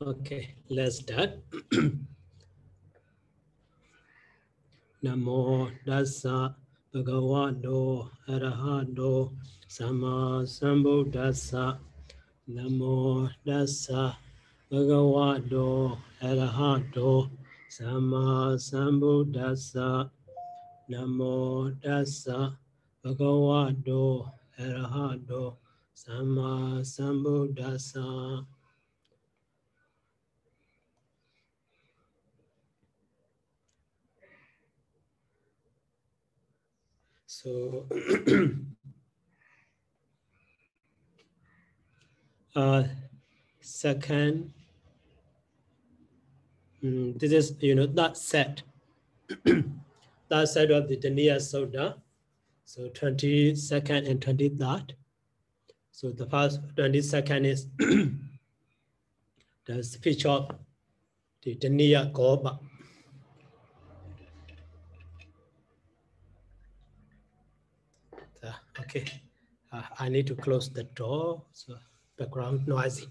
Okay, let's start. Namo Dassa Bhagavato Arahato Sama Sambuddhassa. Namo Dassa Bhagavato Arahato Sama Sambuddhassa. Namo Dassa Bhagavato Arahato Sama Sambuddhassa. So, second, this is, that set. That set of the dhaniyasuttaṃ. So 22nd and 23rd. So the first 22nd is the speech of the dhaniyagoggo. Okay, I need to close the door, so background noisy.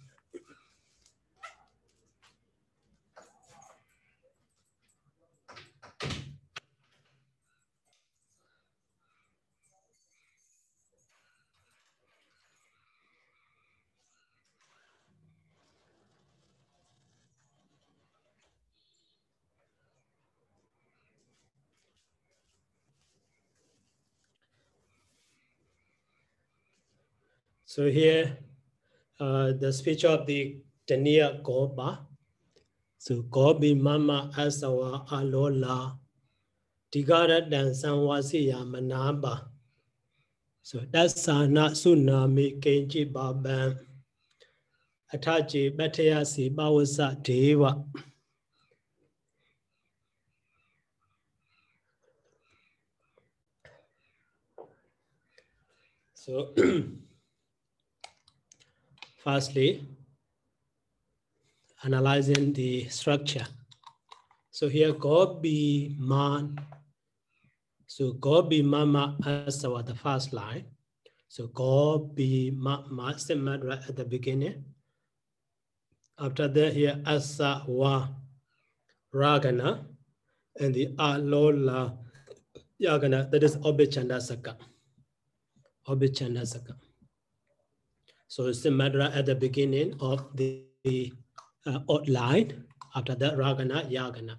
So here, the speech of the dhaniyagoggo. So gobi mama asawa alola digaratan sanwasiya manaba. So that's not tsunami kenji baban ataji batayasi bawasa deva. So firstly, analyzing the structure. So here gobi man. So gobi mama asawa, the first line. So gobi mama right at the beginning. After that here asawa ragana and the alola yagana, that is obichandasaka. Obichandasaka. So it's the madra at the beginning of the outline. After that ragana yagana.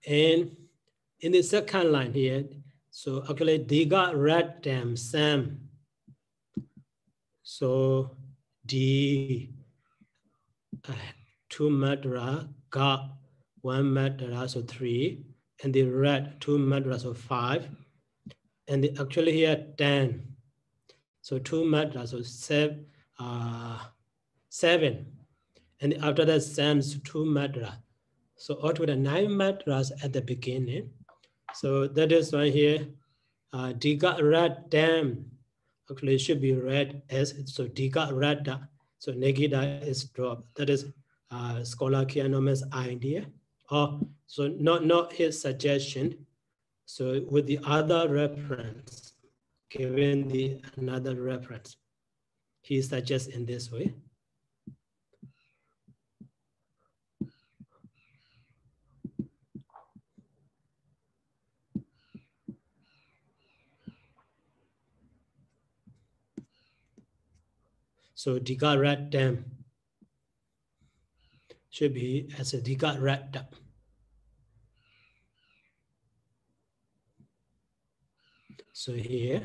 And in the second line here, so actually diga ratam sam. So D 2 madra, ga 1 madra, so 3, and the red 2 madra, so 5, and the, actually here 10, so 2 madra, so 7, and after that Sam's 2 madra, so altogether 9 madras at the beginning. So that is why here diga red dam actually should be read as, so diga rada, so negida is dropped. That is scholar Kianoma's idea, or so not his suggestion. So with the other reference, given the another reference, he suggests in this way. So digarat dam should be as a digarat. So here,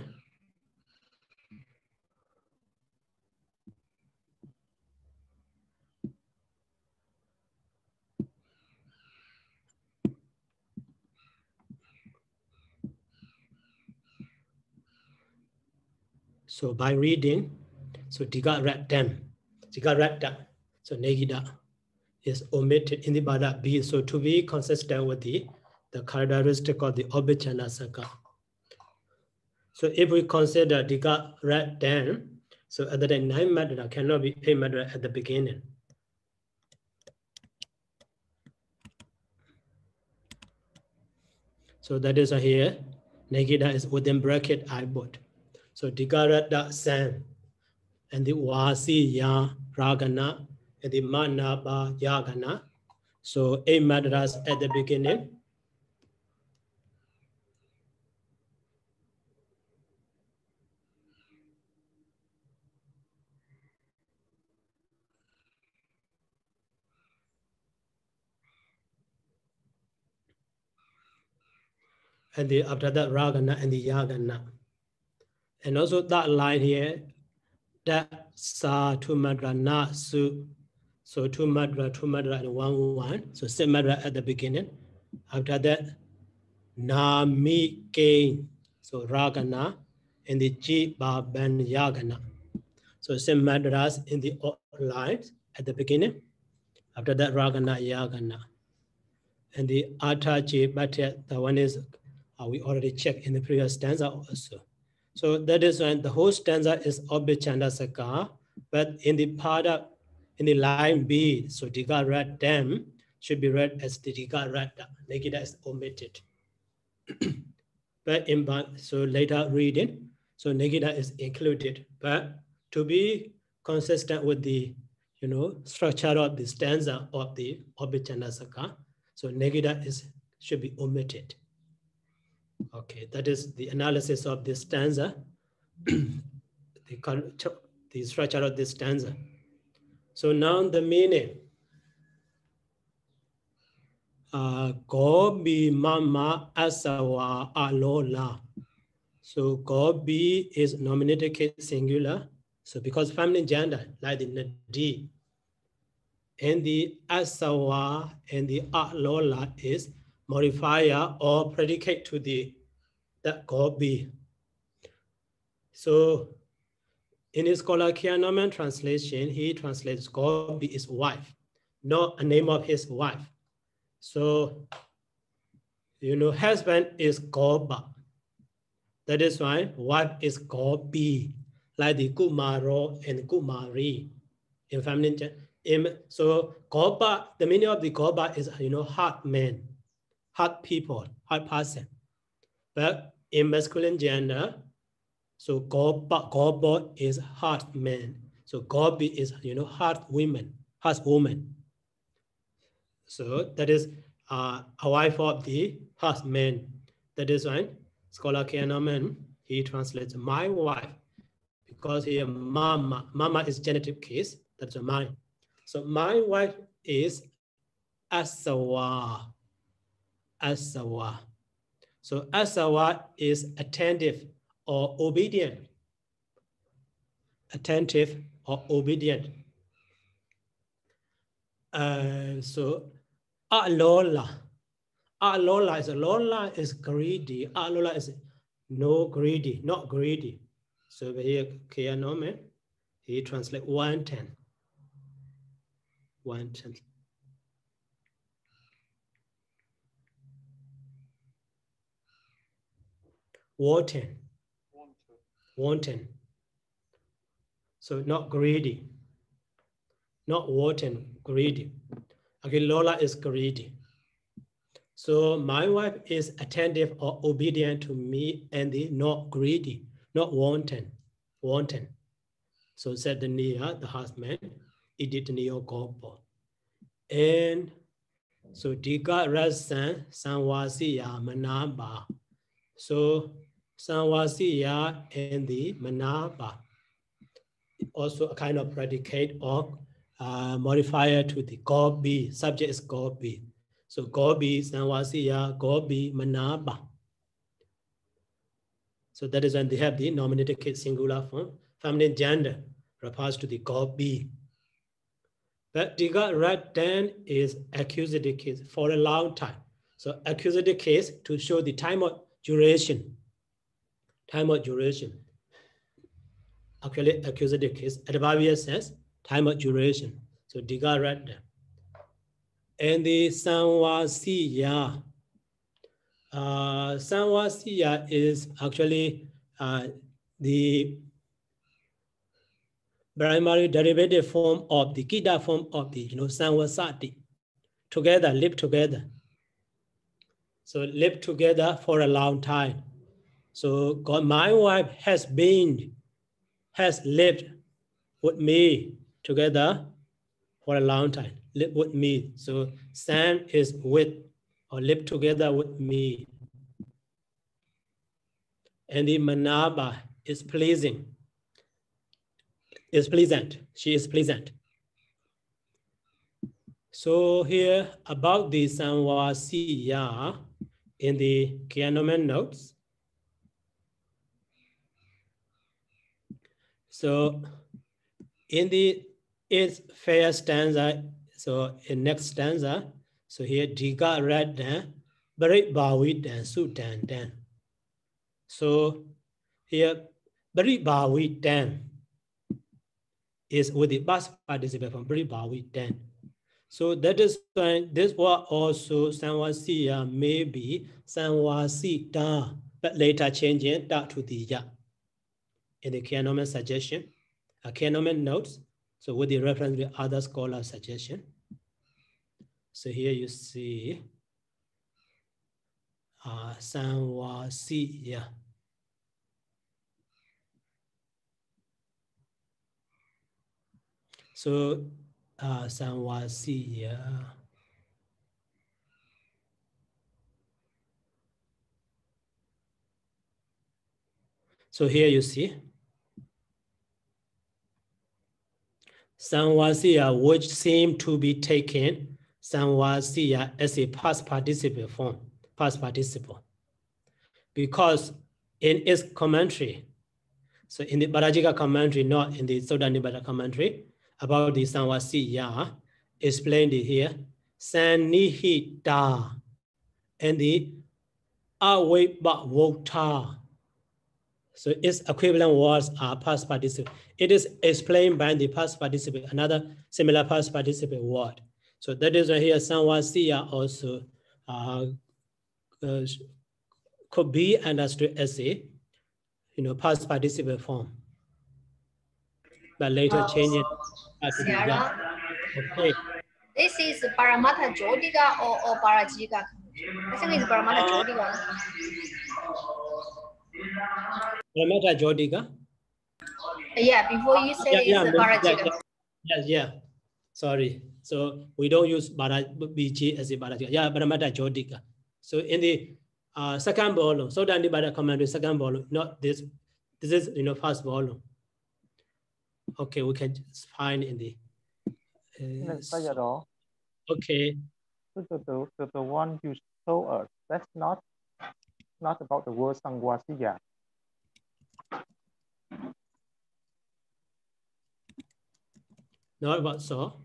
so by reading, so digarattam, so negida is omitted in the bada B. So to be consistent with the characteristic of the obichanasaka. So if we consider digarattam, so at the time 9 madra cannot be 8 madra at the beginning. So that is here, negida is within bracket I put. So digarata san. and the Vasiya Ragana, and the Manaba Yagana. So 8 mantras at the beginning. And the, after that, Ragana and the Yagana. And also that line here, that Sa 2 mantra, Na Su. So 2 mantra, and 1 1. So 6 mantra at the beginning. After that, Na Mi Ke. So Ragana and the Ji Ba Ben Yagana. So 6 mantras in the lines at the beginning. After that, Ragana Yagana. And the Ata Ji Bhatya, the one is we already checked in the previous stanza also. So that is when the whole stanza is Obbichanda Saka, but in the pada, in the line B, so Diga Rat Dam should be read as the Diga Rat, Negida is omitted. But in so later reading, so Negida is included. But to be consistent with the structure of the stanza of the Obbichanda Saka, so Negida should be omitted. Okay, that is the analysis of this stanza, the structure of this stanza. So now the meaning. Gobi mama asawa alola. So gobi is nominative case singular. So because feminine gender, like the nadi. And the asawa and the alola is modifier or predicate to the gobi. So in his scholar Kianoman translation, he translates gobi is wife, not a name of his wife. So, husband is Goba. That is why wife is Gobi, like the Kumaro and Kumari in feminine. So Goba, the meaning of the Goba is, hard man, hard people, hard person. But in masculine gender, so Goba is hard man. So Gobi is, hard women, hard woman. So that is a wife of the husband. That is why scholar Kianoman, he translates my wife, because here mama is genitive case, that's a mine. So my wife is asawa. So asawa is attentive or obedient. Attentive or obedient. So Alola. Alola is greedy. Alola is not greedy. So here, Kianome, he translates 110. 110. Wanton. So not greedy. Not wanton, greedy. Okay, Lola is greedy. So my wife is attentive or obedient to me, and the not greedy, not wanton. So said the Nia, the husband, edit Neo Gopo. And so Diga Rasan Sanwasiya Manaba. So Sanwasiya and the Manaba. Also a kind of predicate or modifier to the Gobi. Subject is Gobi. So Gobi, Sanwasiya, Gobi, Manaba. So that is when they have the nominative case singular form. Feminine gender refers to the Gobi. But Diga Ratan is accusative case for a long time. So accusative case to show the time of duration. Actually, accusative case, adverbial sense, time of duration. So Diga Ratan. And the Sanwasiya. Sanwasiya is actually the primary derivative form of the Gita form of the Sanwasati. Together, live together. So live together for a long time. So God, my wife has lived with me together for a long time. Live with me. So Sam is with or live together with me. And the Manaba is pleasing. Is pleasant. She is pleasant. So here about the Samvasiya in the Kianomen notes. So in the eighth fair stanza, so in next stanza, so here Diga Red Dan, Barit Bawi Dan Sutan Dan. So here Barit Bawi Dan is with the past participle from Barit Bawi Dan. So that is why this was also Samvasiya maybe Samvasita, but later changing that to the Ya in the Kianomen suggestion, Kianomen notes. So with the reference to other scholar suggestion. So here you see Samvasiya. So Samvasiya. So here you see Samvasiya, which seem to be taken Samvasiya as a past participle form, past participle. Because in its commentary, so in the Bharajika commentary, not in the Suttanipātapāḷi commentary, about the Samvasiya, explained here, Sanihita, and the Avibhavota. So its equivalent words are past participle. It is explained by the past participle, another similar past participle word. So that is why here Samvasiya also could be understood as a past participle form. But later change it to the Ya. Okay. This is Paramattha Jyotika or Parajika? I think it's Paramattha Jyotika. Paramattha Jyotika? Yeah, before you said it's Parajika. Yeah. Sorry. So we don't use BG as a Parajika. Yeah, Paramattha Jyotika. So in the second volume, so Suttanipātapāḷi commentary, second volume, not this. This is first volume. Okay, we can just find in the Sayadaw. Okay. So the one you showed us, that's not about the word Samvasiya. Not about so.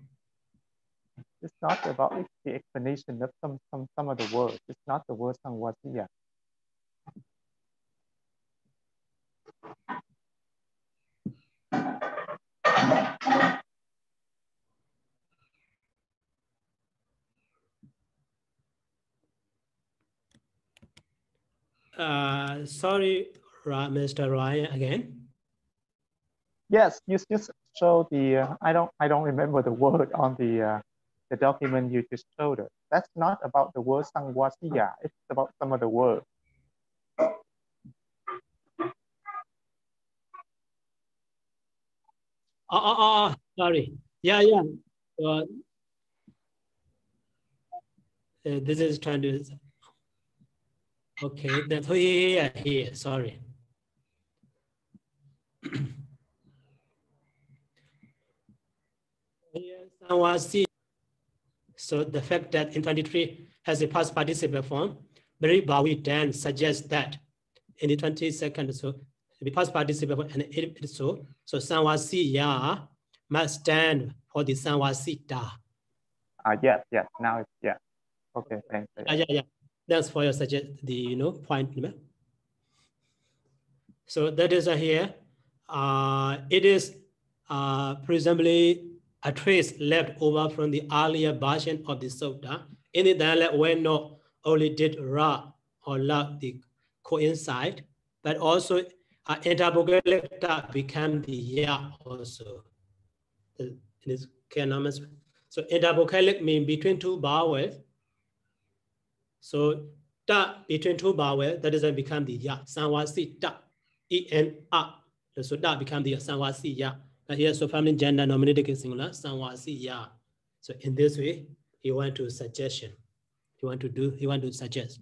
It's not about the explanation of some of the words. It's not the word Samvasiya. Sorry, Mr. Ryan again. Yes, you just show the. I don't remember the word on the document you just showed us. That's not about the word Samvasiya. It's about some of the words. Sorry. Yeah. This is trying to. Okay, that's here. Sorry. So the fact that in 23 has a past participle form, very Bawi then suggests that in the 22nd, so the past participle form, and it so Samvasiya must stand for the Samvasita. Yes. Now it's yeah. Okay, thanks. Yeah. That's for your point. So that is here. It is presumably a trace left over from the earlier version of the sutta in the dialect where not only did Ra or La the coincide, but also intervocalic Ta became the Ya also. In this canon. So intervocalic means between two vowels. So Ta between two vowels, that is become the Ya. Samvasita. E-N-A. So that become the Samvasiya But here, so feminine gender nominated case singular, sangwasiya. So in this way, he want to suggestion. He want to suggest.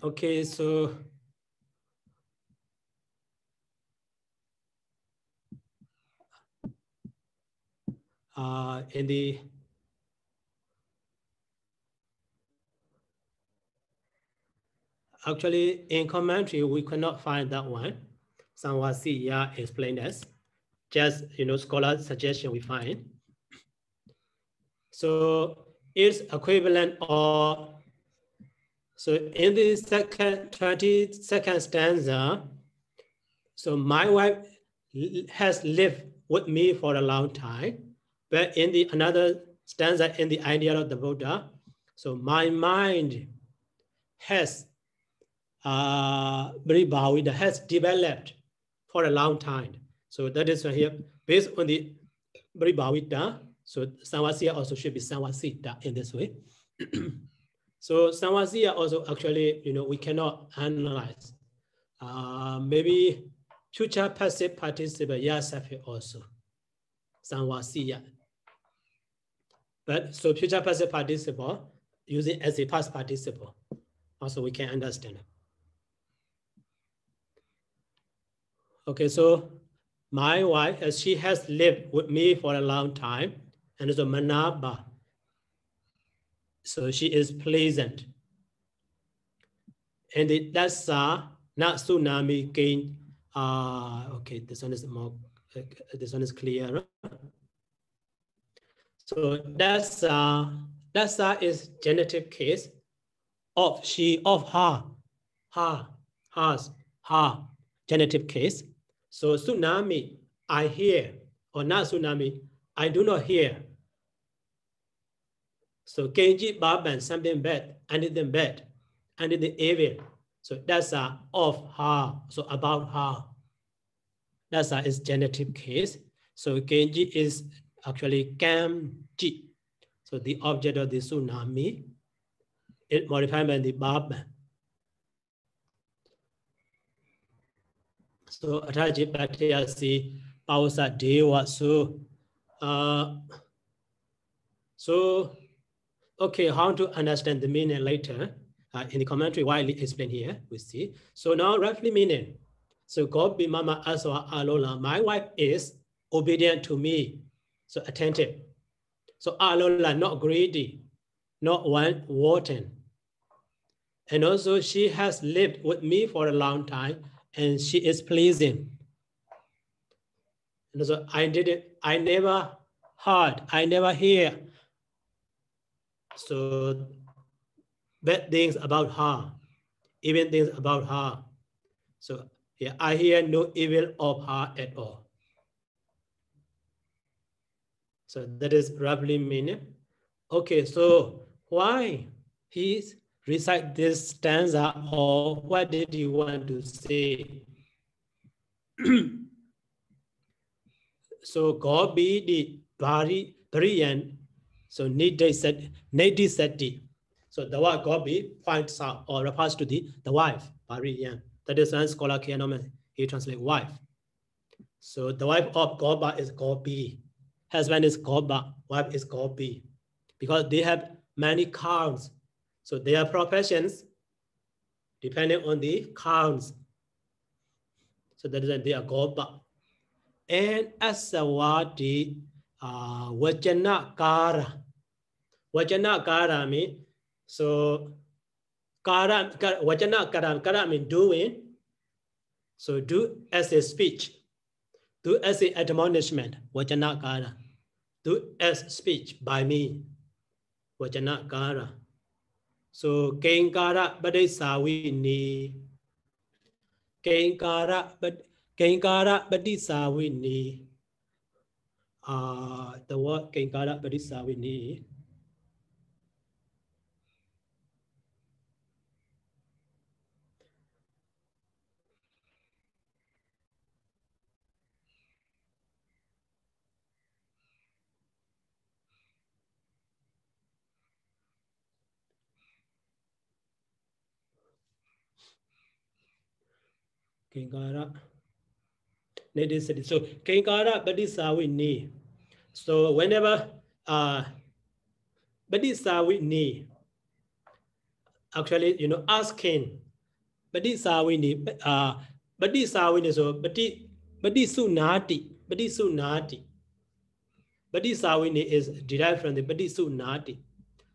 Okay, so in the actually in commentary we cannot find that one. Sangwasiya explained as just scholar suggestion we find. So it's equivalent or so in the 22nd stanza. So my wife has lived with me for a long time, but in the another stanza in the idea of the Buddha, so my mind has has developed for a long time. So that is here based on the Bribhavita. So Samvasiya also should be Samvasita in this way. So Samvasiya also actually we cannot analyze. Maybe future passive participle, yes, also. Samvasiya. But so future passive participle using as a past participle, also we can understand. Okay, so my wife, as she has lived with me for a long time, and so manaba. So she is pleasant. And the dasa, not tsunami gain. Okay, this one is more. This one is clearer. So dasa is genitive case of she, of her, her genitive case. So tsunami, I hear, or not tsunami, I do not hear. So Kenji Baban, something bad, anything bad, anything evil. So that's of her, so about her. That's is genitive case. So Kenji is actually Kamji. So the object of the tsunami, it modified by the Baban. So Ataji Patyasi Pausa Dewa. So okay, how to understand the meaning later in the commentary widely explained here, we see. So now roughly meaning. So God be mama aswa alola, my wife is obedient to me, so attentive. So alola, not greedy, not wanting. And also she has lived with me for a long time and she is pleasing. And so I never heard, I never hear. So bad things about her, even things about her. So yeah, I hear no evil of her at all. So that is roughly meaning. Okay, so why he recite this stanza, or what did he want to say? So God be the Bariyan, so Niti Sati. So the word God be finds out or refers to the wife, Bariyan. That is one scholar Kianoman, he translates wife. So the wife of Goba is Gobi. Husband is Goba, wife is Gobi. Because they have many counts. So their professions depending on the counts. So that is why they are Goba. And Asawati Vajana Kara. Vajana Kara means so Kara Vajana Kara means doing. So do as a speech. Do as a admonishment. Vajana Kara. Do as speech by me. Vajana Kara. So Kenkara Badisawini. Kenkara Badisawini. The word Kenkara Badisawini. Kinkara. So Kinkara Badisawi ni. So whenever Badisawi ni, actually, asking Badisawi ni, Badisawi ni, so Badisunati, Badisunati. Badisawi is derived from the Badisunati.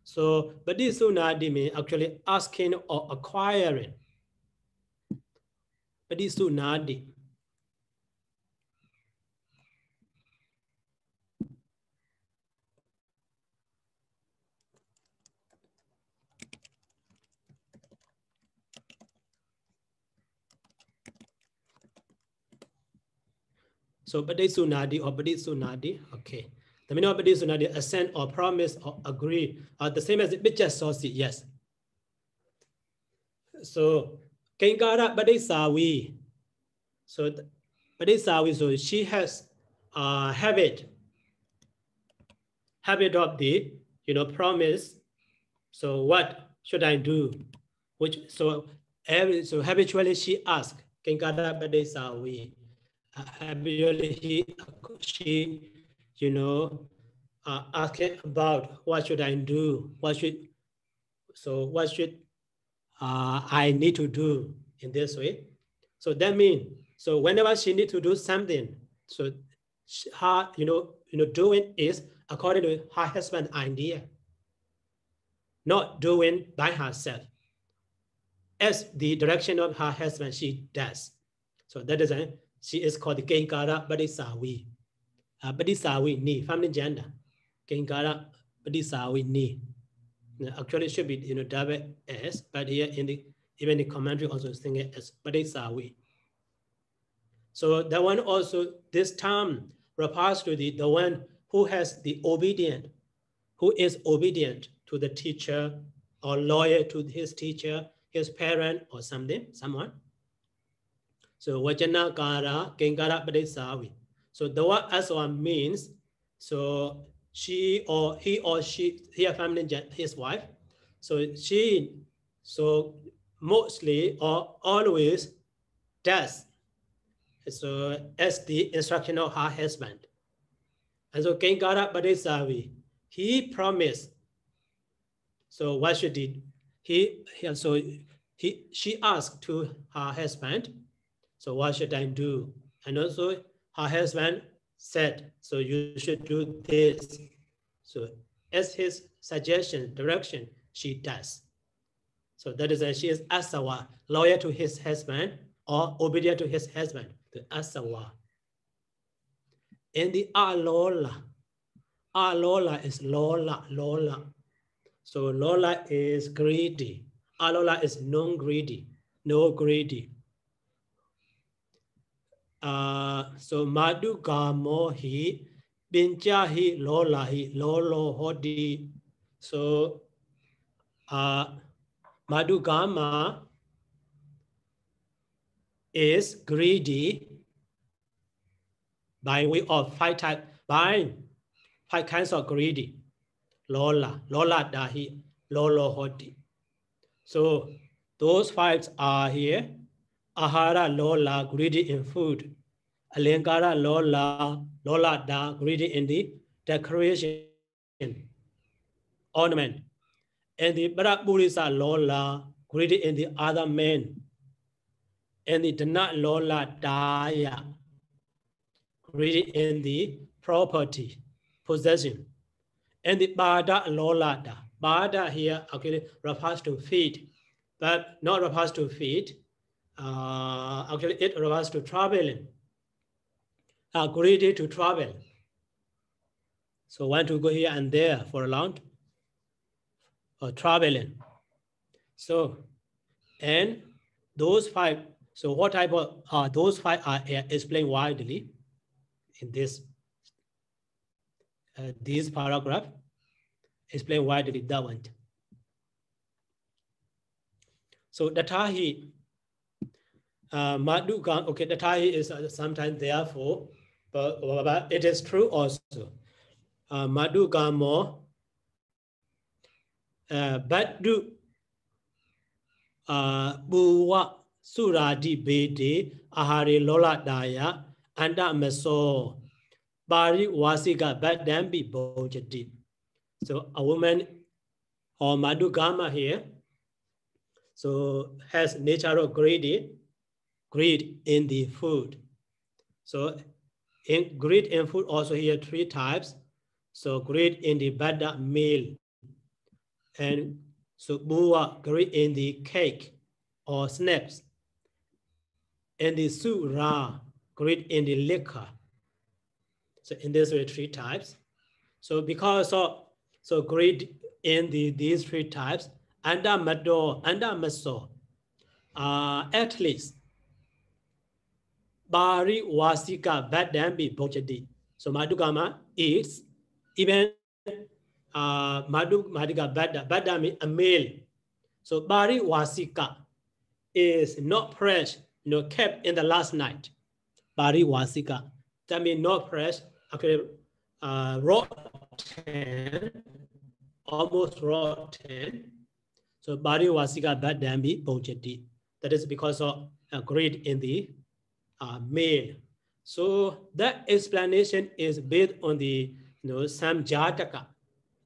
So Badisunati means actually asking or acquiring. Badisunati. So Badisunati or Badisunati, okay. The meaning of Badisunati, assent or promise or agree, are the same as Bichasosi, yes. So Kinkara Badisawi. So Badisawi, so she has habit of the promise. So what should I do? So habitually she asks Kinkara Badisawi. Habitually she asking about what should I do? What should I need to do in this way? So that means, so whenever she needs to do something, so her doing is according to her husband's idea, not doing by herself. As the direction of her husband, she does. So that is she is called the Kinkara Badisawi. Badisawi ni, feminine gender. Kinkara Badisawi ni. Actually, it should be double S, but here even the commentary also is thinking as Badisawi. So that one also, this term refers to the one who has the obedient, who is obedient to the teacher or loyal to his teacher, his parent or someone. So Vajana Kara Kinkara Badisawi. So the word aswa means, so he or she, here family, his wife. So she, so mostly or always does, so as the instruction of her husband. And so Kinkara Badisawi, he promised. So what she did, she asked to her husband, so what should I do? And also her husband said, so you should do this. So as his suggestion, direction, she does. So that is she is asawa, loyal to his husband or obedient to his husband, the asawa. And the alola is lola. So lola is greedy. Alola is non-greedy, no greedy. So madugamo hi binchahi lolahi lolo hodi. So madugama is greedy by way of five kinds of greedy. Lola dahi lolo hodi. So those five are here. Ahara lola, greedy in food. Alengara lola da, greedy in the decoration, ornament. And the Baraburisa lola, greedy in the other men. And the Dana lola daya, greedy in the property, possession. And the Bada lola da. Bada here actually refers to feet, but not refers to feet. Actually, it refers to traveling. Greedy to travel. So want to go here and there for a long or traveling. So, and those five, so what type of those five are explained widely in this paragraph. Explain widely that one. So the Tahi, Maduga, okay, the Tahi is sometimes therefore, but it is true also. Madugamo, Badu, Buwa, suradi bede ahari lola daya anda meso Pāḷi wasika badambi bojati. So a woman or madhugama here, so has natural greed in the food. So in greed in food also here 3 types. So greed in the bada meal, and so buwa greed in the cake or snacks, and the sura greed in the liquor. So in these 3 types. So because of greed in these 3 types, anda mado, anda maso, at least Pāļi wasika badambi bojati. So madhugama eats even madhuga badami a meal. So Pāļi wasika is not fresh, kept in the last night. Pāļi wasika, that means not fresh, actually rotten, almost rotten. So Pāļi wasika badambi bojati. That is because of greed in the meal. So that explanation is based on the some jataka.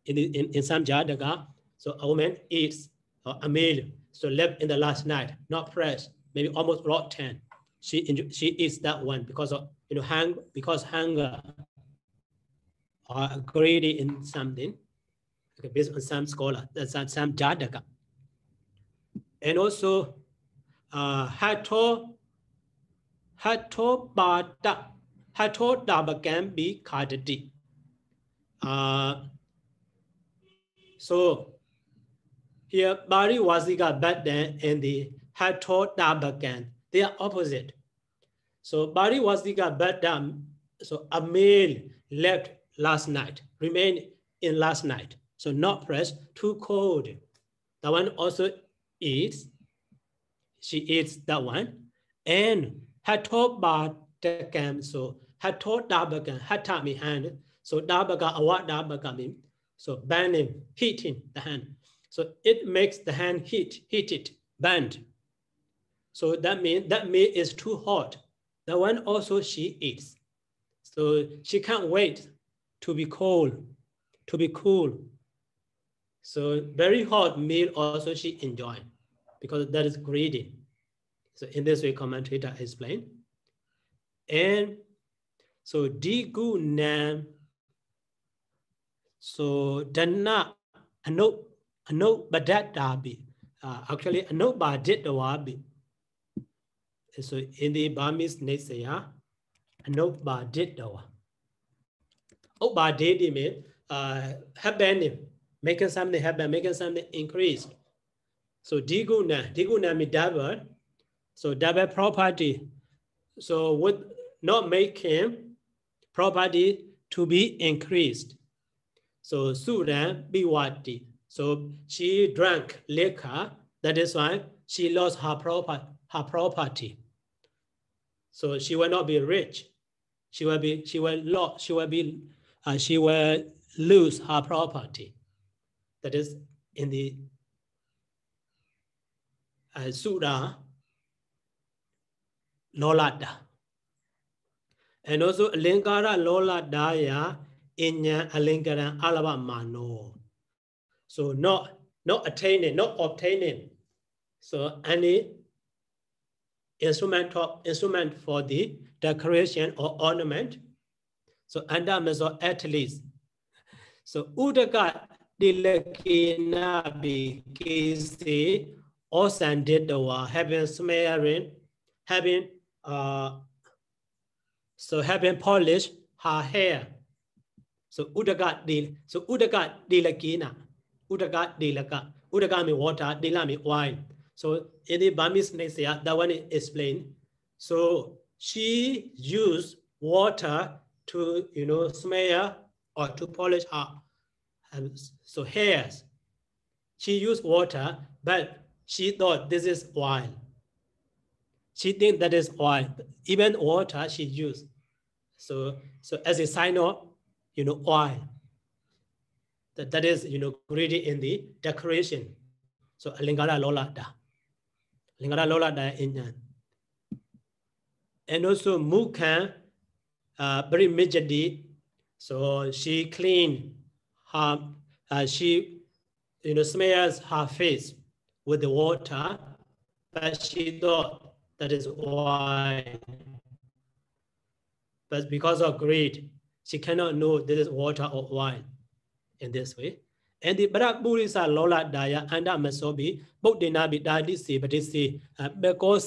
In some jataka, so a woman eats a meal, so left in the last night, not fresh, maybe almost rotten. She eats that one because of hunger or greedy in something. Okay, based on some scholar, that's some jataka. And also Hatto dabakan be kadati. So here Pāļi wasika badan and the hatto dabakan, they are opposite. So Pāļi wasika badan, so a meal left last night, remained in last night. So not fresh, too cold. That one also eats. She eats that one. And hatto dabakan, so hatto dabakan, hatta me hand. So dabaga awat dabaga, so burning, heating the hand. So it makes the hand heated, burned. So that means that meat is too hot. That one also she eats. So she can't wait to be cold, to be cool. So very hot meal also she enjoy because that is greedy. So in this way, commentator explained. And so digu nam, so dana ano badat dabi. Actually ano badit dawabi. So in the Burmese they say ano badit dawa. Oh badit means happening, making something happen, making something increased. So diguna means double. So double property. So would not make him property to be increased. So Sudan biwati. So she drank liquor. That is why she lost her property. So she will not be rich. She will lose her property. That is in the Sura Lolada. And also Lingara Loladaya Inya Alingara Alava Mano. So not attaining, not obtaining. So any instrument for the decoration or ornament. So under meso at least. So Khuddaka Nikāya be kisi osandid dawa having smearing, having polished her hair. So Khuddaka dilakina. Khuddaka dilaka. Khuddaka means water, dila means wine. So in the Burmese next year, that one is explained. So she used water to smear or to polish her so hairs. She used water, but she thought this is oil. She thinks that is oil. Even water she used. So as a sign of oil. That is greedy in the decoration. So Alingala Lolada. Lingara Lola Daya Inyan. And also Mukha very majorly. So she cleaned her, she smears her face with the water, but she thought that is wine. But because of greed, she cannot know this is water or wine in this way. And the Barak Burisa Lola Daya and Amasobi, Bodinabi Dadisi, but it's the Beko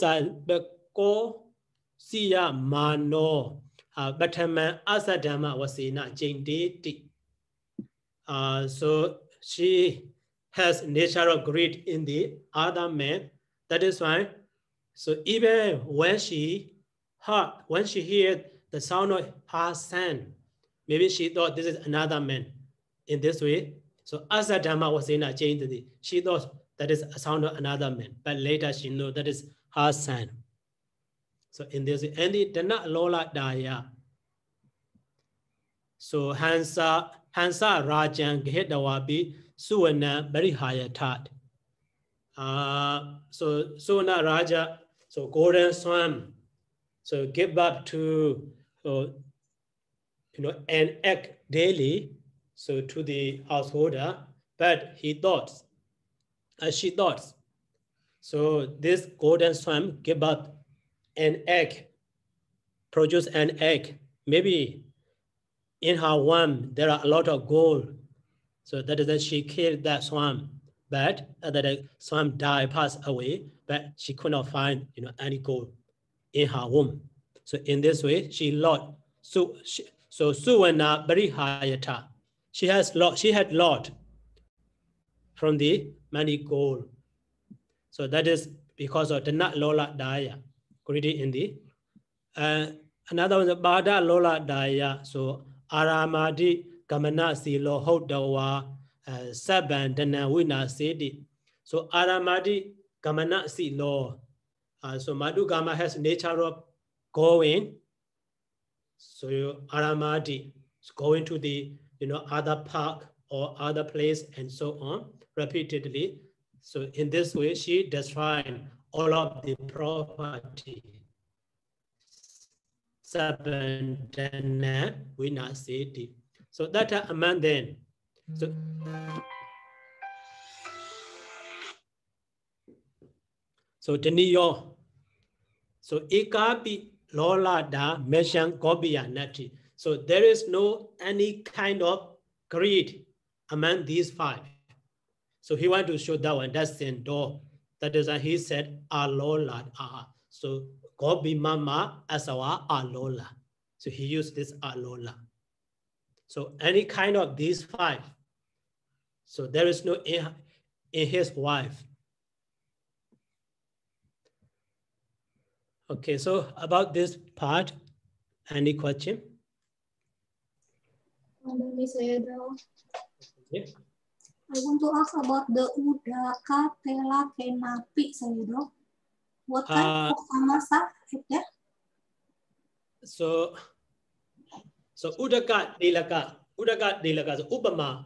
Sia Mano, Batama Asadama was in a Jane Diti. So she has natural greed in the other man. That is why. So even when she heard the sound of her son, maybe she thought this is another man. In this way, so Asadama was in a chain. She thought that is a sound of another man, but later she knew that is her son. So in this way, and the Dana Lola Daya. So Hansa Rajan Gehdawabi Suwana very high tat. So Suwana Raja, so golden swan, so give up to an egg daily, so to the householder, but she thought, so this golden swan give up an egg, produce an egg, maybe in her womb there are a lot of gold, so that is that she killed that swan, but that swan died, passed away, but she could not find any gold in her womb. So in this way she lost. So Suwana Barihayata, she had lot from the many gold. So that is because of the Nat Lola Daya, greedy in the another one is Bada Lola Daya. So Aramadi Gamana Silo Hodawa Saban Dana Wina Sedi. So Aramadi Gamana Silo. So Madu Gama has nature of going. So Aramadi is going to the other park or other place and so on repeatedly. So in this way, she destroyed all of the property. Sabandana Vinaseti. So that a man then. So Daniyo. So Ikabi Lola da Meshan Gobia Nati. So there is no any kind of greed among these five. So he wanted to show that one. That's the door. That is why he said Alola. So Gobi Mama Asawa Alola. So he used this Alola. So any kind of these five. So there is no in his wife. Okay, so about this part, any question? Yeah. I want to ask about the Udaka Tela Kenapi, Sayadaw. What kind of amasa is there? So Udaka Dilaka, so Upama.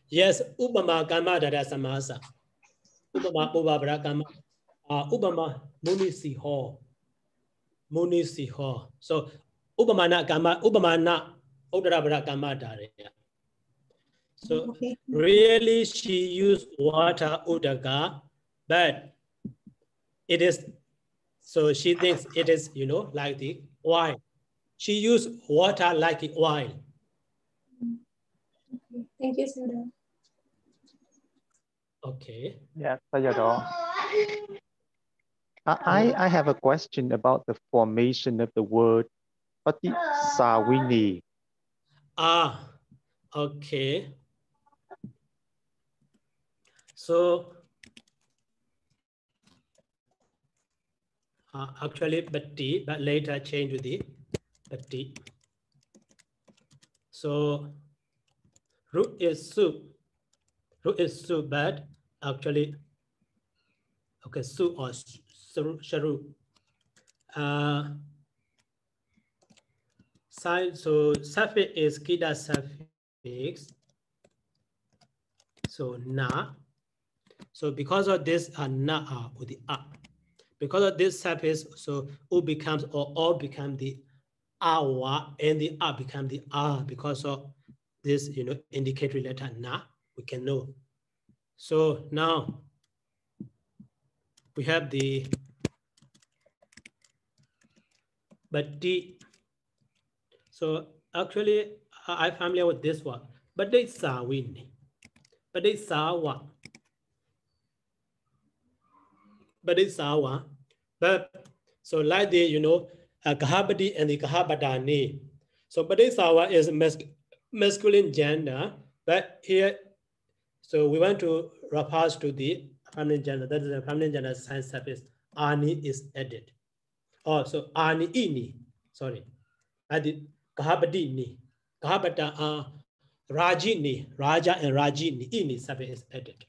Yes, Upama Kama Dada Samasa. Upama Ubabra Kama. Upama Munisi Ho. Munisi Ho. So Upamana Kama, Upamana Udarabra Kama Dare. So really she used water Udaka, but it is, so she thinks it is, like the wine. She used water like the wine. Okay. Thank you, Sayadaw. Okay. Yes, Sayadaw. I have a question about the formation of the word Patisawini. Okay. So actually Batti, but later changed to the Batti. So root is soup. Root is soup, but actually, okay, soup or sharu. So suffix is Kida suffix. So na. So because of this na with the because of this suffix, so u becomes or all become the awa and the become the because of this indicatory letter na, we can know. So now we have the bati. So actually I'm familiar with this one, but they sawin, but they sawa, but they sawa, but so like the kahabadi and the kahabadani. So but they sawa is masculine gender, but here so we want to repass to the feminine gender. That is the feminine gender sign suffix ani is added. Oh, so ani ini, sorry. I did kahabadi ni, kahabata raji ni, raja and raji ni, ini suffix is added.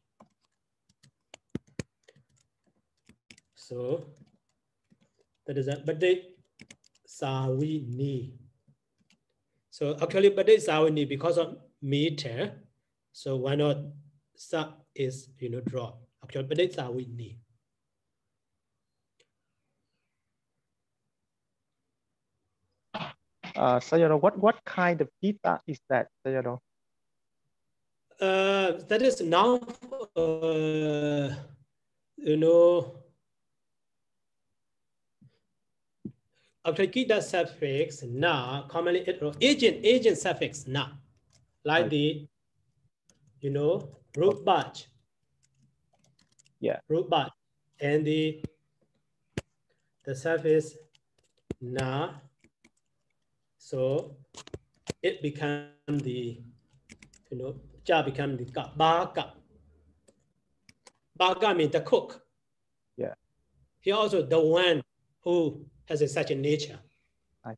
So that is that, but they sawi ni. So actually, but they sawi ni because of meter. So why not sa is drop? Actually, but they sawi ni. Sayadaw, what kind of gita is that, Sayadaw? That is now, after gita suffix na, commonly agent suffix na, like the, root batch. Yeah. Root batch, and the suffix na, so it become the, ja become the baga. Baga means the cook. Yeah. He also the one who has such a nature.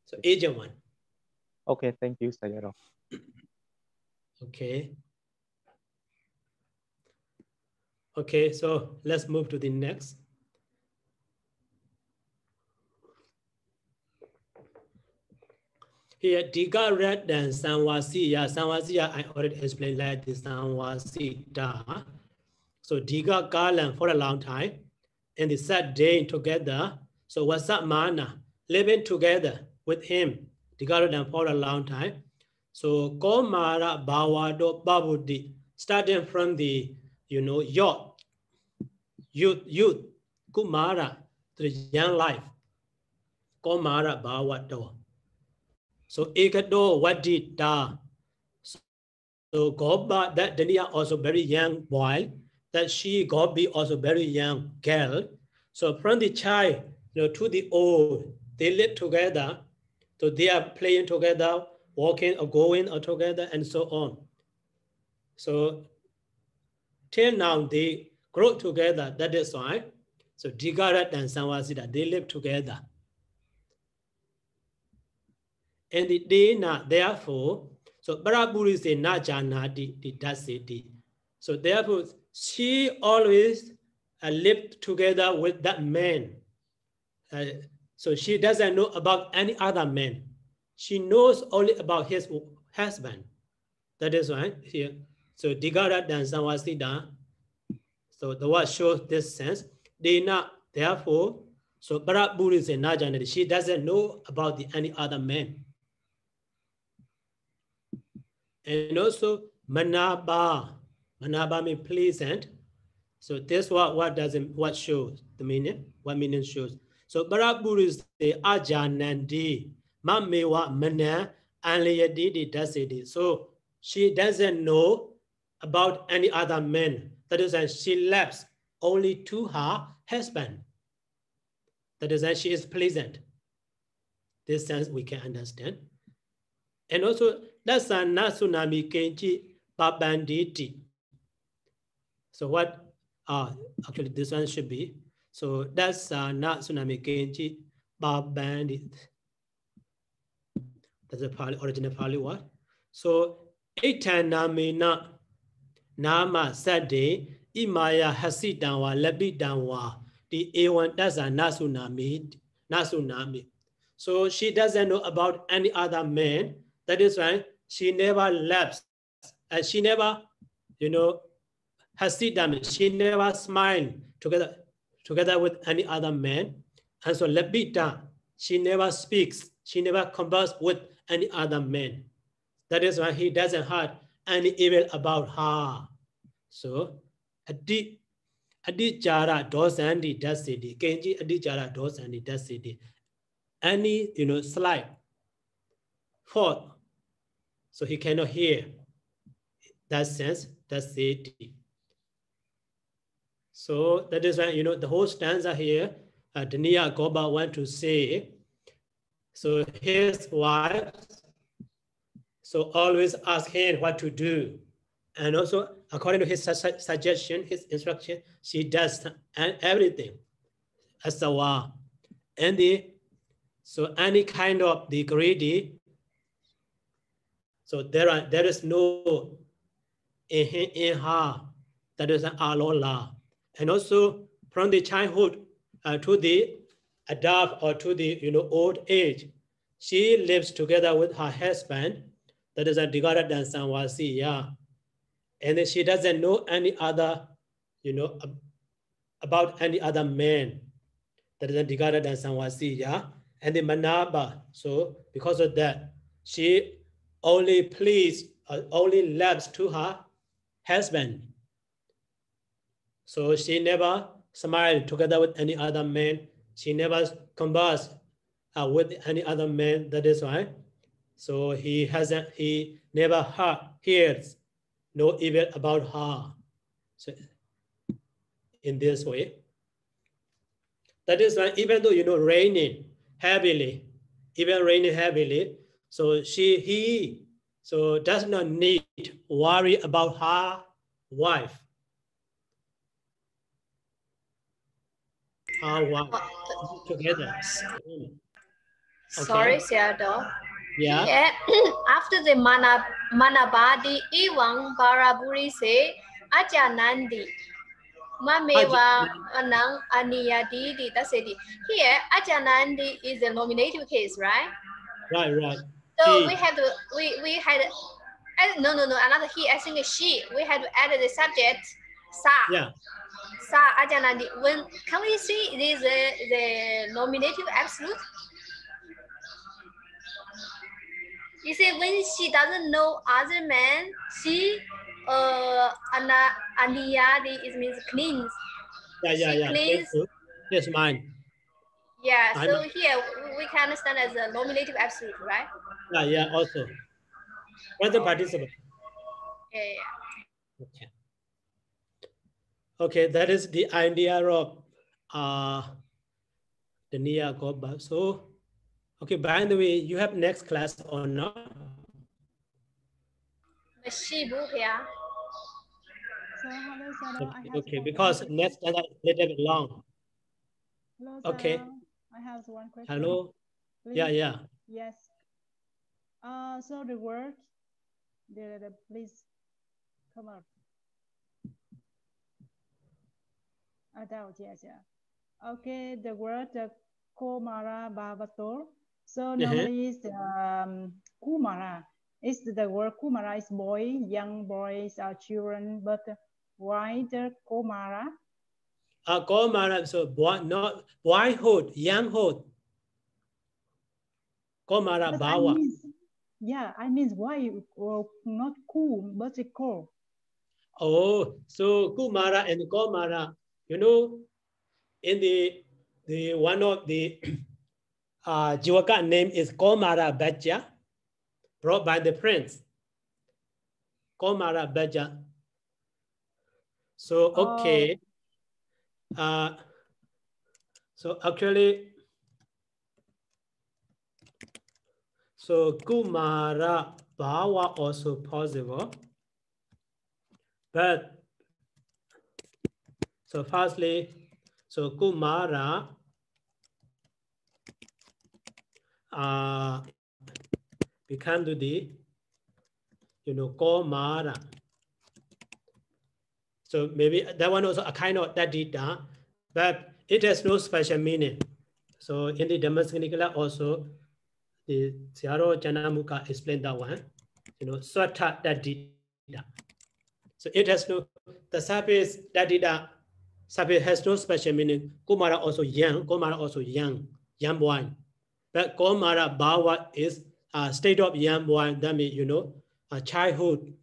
So agent one. Okay, thank you, Sayadaw. Okay. Okay, so let's move to the next. Here, Diga red and Sanwasiya. Sanwasiya, I already explained like this Sanwasida. So Diga Garland for a long time, and they sat day together. So what's that mana? Living together with him, Diga red for a long time. So Komara Bawado Babudi, starting from the youth, Kumara, the young life. Komara Bawado. So Ekado Wadita. So Goba, that Dania also very young boy, that she Gobi also very young girl. So from the child to the old, they live together. So they are playing together, walking or going or together, and so on. So till now they grow together. That is why. So Digarat and Sanwasida, they live together. And the day not therefore, so Baraburi say Najanadi, the Dasiti. So therefore, she always lived together with that man. So she doesn't know about any other man. She knows only about his husband. That is why here. So Digarat and Sanwasida. So the word shows this sense. They not therefore. So Baraburi say Najanadi. She doesn't know about any other man. And also manaba. Manaba means pleasant. So this what shows the meaning, what meaning shows. So Baraburu is the Ajanandi, Mamewa Mana, Anlayadi Dasidi. So she doesn't know about any other men. That is why she loves only to her husband. That is why she is pleasant. This sense we can understand. And also that's a Nasunami Kenji Babanditi. So what actually this one should be. So that's not Tsunami Kenji Babandit. That's the original Pāli word. So Itanamina Nama Sade Imaya Hasidanwa Labidanwa. The A1 that's a Nasunami. So she doesn't know about any other man. That is why she never loves, and she never, Hasidam, she never smiled together with any other man. And so Labita, she never speaks, she never converses with any other man. That is why he doesn't have any evil about her. So Adi Jara Dosandi Dasidi, Kenji Adi Jara Dosandi Dasidi. Any slight fault, so he cannot hear. That sense, that's it. So that is why the whole stanza here, Daniya Goba want to say. So his wife, so always ask him what to do, and also according to his suggestion, his instruction, she does everything as the one. And so any kind of the greedy, so there is no in her, that is an alola. And also from the childhood to the adult or to the old age, she lives together with her husband, that is a digara dan sanwasiya, and then she doesn't know any other about any other man, that is a digara dan sanwasiya. And the manaba, so because of that, she only only loves to her husband. So she never smiled together with any other man. She never conversed with any other man. That is why. So he never hears no evil about her. So in this way. That is why even though raining heavily, so he does not need worry about her wife. Her wife together. Okay. Sorry, Sayadaw. Yeah. Here, after the Manabadi, Iwang Baraburi say, Ajanandi. Mamewa Anang Aniyadi. That's it. Here, Ajanandi is the nominative case, right? Right. So we had another he, I think she. We had to add the subject sa. Yeah. Sa Ajanandi. When can we see it is the nominative absolute? You say when she doesn't know other men, she aniyadi, it means cleans. Yeah. Cleans. Yes, mine. Yeah, so here we can understand as a nominative absolute, right? Yeah, also. Present participle. Yeah. Okay, that is the idea of the Nia Goba. So, okay, by the way, you have next class or not? Okay, because next class is a little bit long. Hello, okay. I have one question. Hello. Please. Yeah. Yes. So the word, please come up. Adult, yes. Okay, the word Komara Bhavator. So normally is Kumara. Is the word Kumara is boy, young boys are children, but why the Komara? Komara, so boy, not boyhood, younghood. Komara Bawa. I mean why not cool, but it's cool. Oh, so Kumara and Komara, in the one of the Jivaka name is Komara Bhaja, brought by the prince. Komara Bhaja. So okay. So actually, so Kumara Bawa also possible. But so firstly, so Kumara become to the Komara. So maybe that one also a kind of that data, but it has no special meaning. So in the Dhammasanikala also, the Sayadaw Janamuka explained that one, Swata that data. So it has no the suffix Dadida suffix has no special meaning. Kumara also young, Komara also young boy. But Komara Bawa is a state of young boy, that means, you know, a childhood.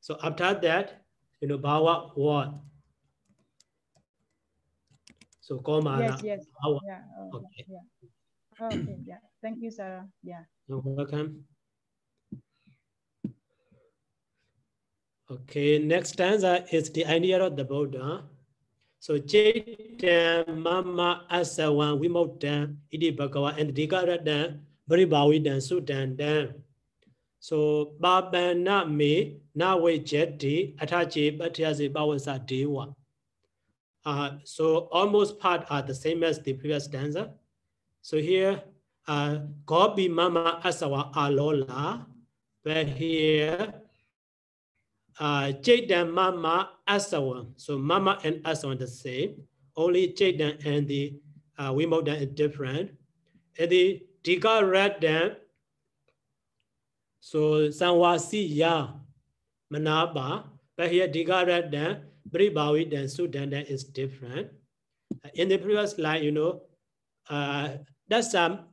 So after that, you know, Bawa what? So Komara. Yes. Bawa. Yeah. Okay. Yeah. Okay. Yeah. Thank you, sir. Yeah. You're welcome. Okay, next stanza is the idea of the Buddha. So Jaitan Mama Asawan Wimotan Idi Bhagawa and Digaradan Baribawidan Sudan Dan. So Babana me Nawe Jeti Atachi Batiazi Bawasa Dewa. So almost part are the same as the previous stanza. So here Gobi Mama Asawa Alola, but here Jaitan Mama Asawan. So Mama and Asawan the same. Only Jaitan and the Wimodan is different. And the Digaradan, so Sanwasiya Manaba, but here Digaradan, Bribawi and Sudan is different. In the previous line, you know, that's not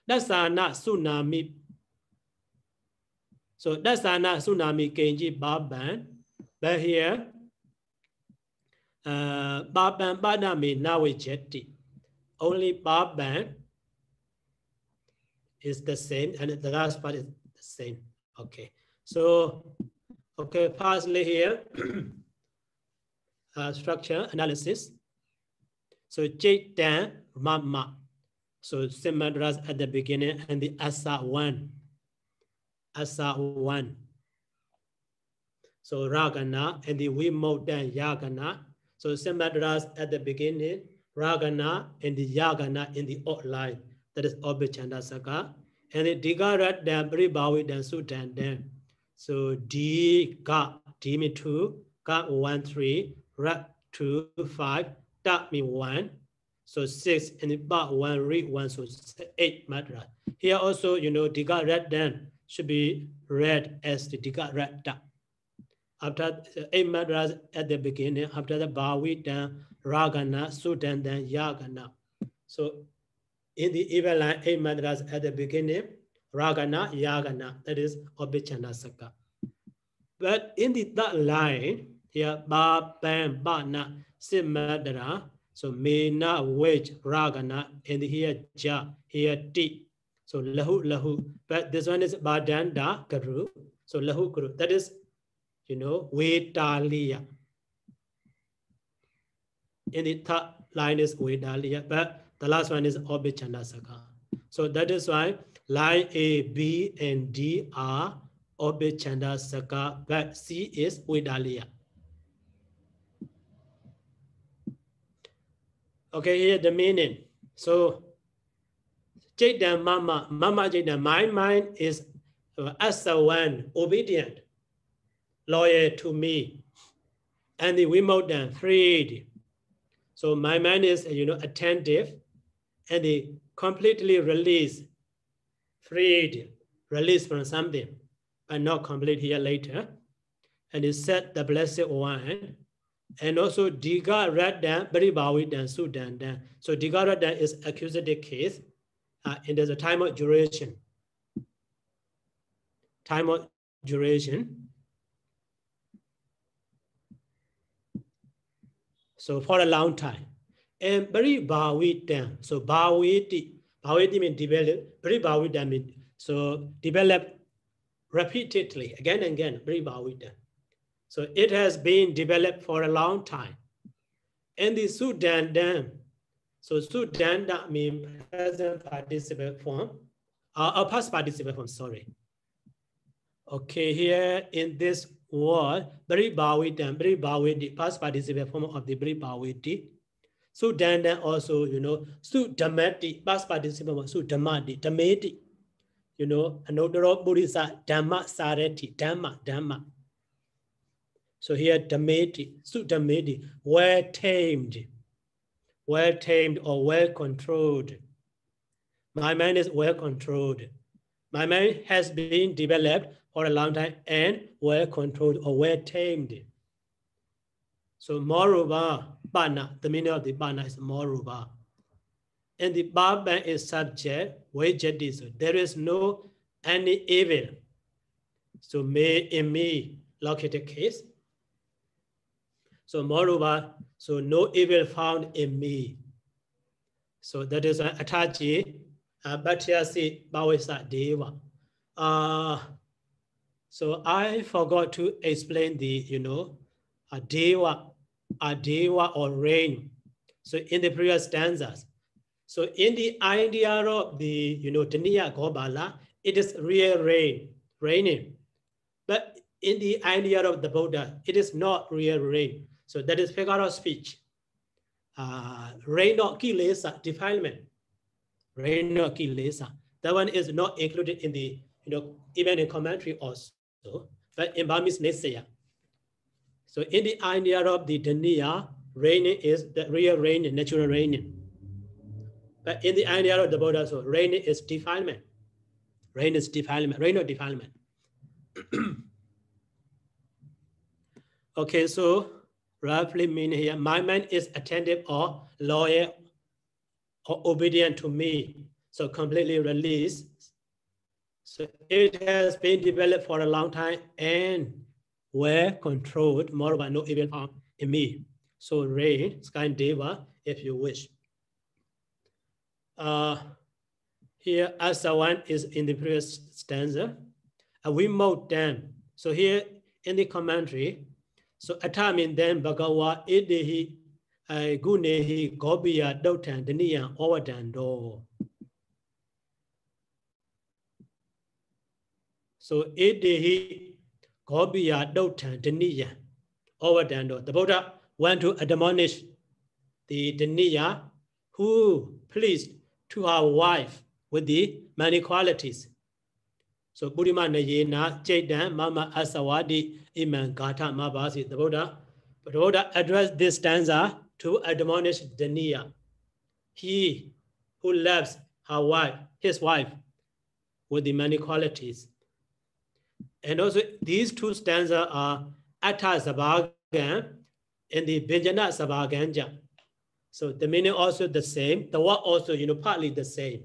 tsunami. So that's not tsunami Kenji Baban. But here, Baban Badami Nawi Jeti. Only Baban is the same, and the last part is the same. Okay. So, okay, firstly here, structure analysis. So Jaitan Mama. So same madras at the beginning and the Asa 1. Asa 1. So Ragana and the Wimodan Yagana. So same madras at the beginning, Ragana and the Yagana in the outline. That is Obechanda Saka. And the Digarat dan Bribawi dan Sudan dan. So D Ga D mean 2, Ga 1 3, Rat 2 5, Ta mean 1. So 6 and the Ba 1 read 1, so 8 madras. Here also, you know, Digarat dan should be read as the Digarat da. After 8 madras at the beginning, after the Bawi dan Ragana, Sudan dan Yagana. So in the even line, 8 madras at the beginning, Ragana, Yagana, that is Obechana Saka. But in the third line, here, Ba, Bam, Ba, Na, 6 madra, so Mena, Wage, Ragana, and here, Ja, here, Ti. So Lahu, Lahu. But this one is Badanda, Guru. So Lahu, Guru. That is, you know, Vedaliya. In the third line is Vedaliya, but the last one is Obechana Saka. So that is why line A, B, and D are Obechanda Saka, but C is Vedaliya. Okay, here the meaning. So Jaitan Mama, Mama Jaitan, my mind is as the one obedient, loyal to me, and the Wimodan freed. So my mind is, you know, attentive, and the completely released, freed, released from something, but not complete here later. And it said the blessed one, and also Diga Radan, Baribawi dan Sudan dan. So Diga Radan is accusative case, and there's a time of duration. Time of duration. So for a long time. And Baribawi dan, so Bawiti means develop, Baribawi dan means so develop repeatedly, again and again, Baribawi dan. So it has been developed for a long time. And the Sudan dan, so Sudan dan means present participle form, or past participle form, sorry. Okay, here in this word, Baribawi, the past participle form of the Baribawi. Sudan dan also, you know, Sudamati, past participle form, Sudamati, Damati, you know, Anodoro Buddhisa, Dhamma Sarati, Dhamma. So here, Damati, Sudamati, well tamed or well controlled. My mind is well controlled. My mind has been developed for a long time and well controlled or well tamed. So moreover, Bana, the meaning of the Bana is moreover. And the Baba is subject, Vajjati, so there is no any evil. So may in me, located case. So moreover, so no evil found in me. So that is an Ataji, Bhatyasi Bhavisa Deva. So I forgot to explain the, a Deva or rain. So in the previous stanzas. So in the idea of the, Dhaniya Gobala, it is real rain, raining. But in the idea of the Buddha, it is not real rain. So that is figure of speech. Rain or kilesa, defilement. Rain or kilesa. That one is not included in the, even in commentary also, but in Burmese Nisaya. So in the idea of the Dhaniya, raining is the real raining, natural raining. But in the idea of the Buddha, so rain is defilement. Rain is defilement, rain or defilement. Okay, so roughly mean here, my mind is attentive or loyal or obedient to me. So completely released. So it has been developed for a long time and well controlled, moreover, no evil found in me. So rain, sky deva, if you wish. Here, as the one is in the previous stanza, we mold them. So here in the commentary, so atamin then bhagawa idehi gunehi gobiya dautan daniya ovadando. So idehi gobiya dautan daniya ovadando. The Buddha went to admonish the daniya who pleased to her wife with the many qualities. So Buddhima Nayena Chaitan Mama Asawadi Iman Gāthā Mabasi. The Buddha addressed this stanza to admonish Dhaniya. He who loves her wife, his wife, with the many qualities. And also these two stanzas are Atta Sabagan and the Vijana Sabaganja. So the meaning also the same, the word also, partly the same.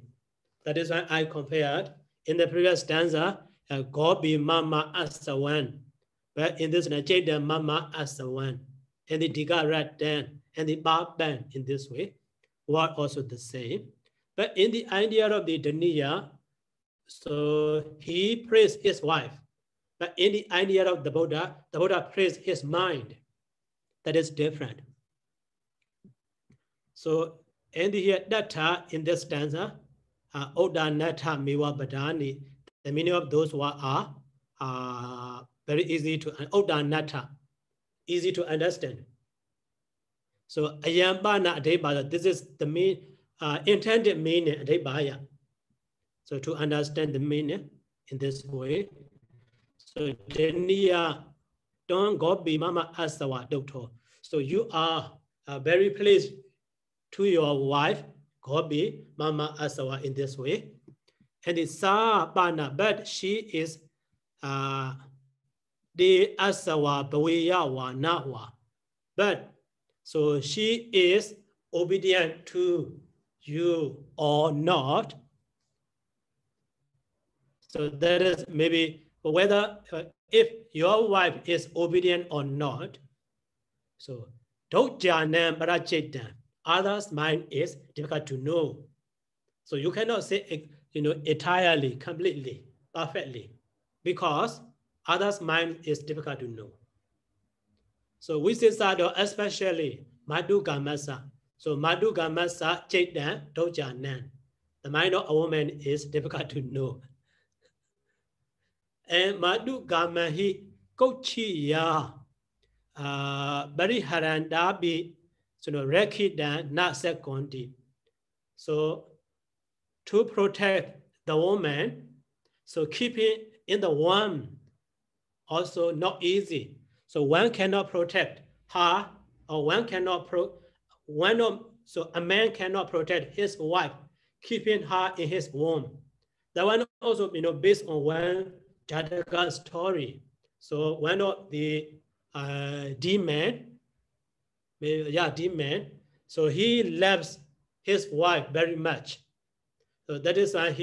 That is why I compared in the previous stanza, Gobi Mama Asawan. But in this Najeda Mama Asawan. And the Digarat Dan and the Baban in this way, word also the same. But in the idea of the Dhaniya, so he praised his wife. But in the idea of the Buddha praised his mind. That is different. So, and here, data in this stanza, Oda Nata Miwa Badani, the meaning of those words are very easy to, Oda Nata, easy to understand. So, Ayambana Adebaya, this is the intended meaning Adebaya. So, to understand the meaning in this way, so, Dhaniya, don't go be Mama Asawa Doctor. So, you are very pleased to your wife, Gobi, Mama Asawa in this way. And it's Sabana, but she is the Asawa Bawiyawa Nawa. But so she is obedient to you or not. So that is maybe whether if your wife is obedient or not. So don't janam parachitan. Others' mind is difficult to know. So you cannot say, entirely, completely, perfectly, because others' mind is difficult to know. So we say Sayadaw, especially Madhu Gamasa. So Madhu Gamasa, Chaitan, Dojanan. The mind of a woman is difficult to know. And Madhu Gamahi, Kochiya, Bariharandabi, so Rekidan, not secondi. So to protect the woman, so keeping in the womb also not easy. So one cannot protect her, or so a man cannot protect his wife, keeping her in his womb. That one also, based on one Jataka story. So one of the demon, so he loves his wife very much. So that is why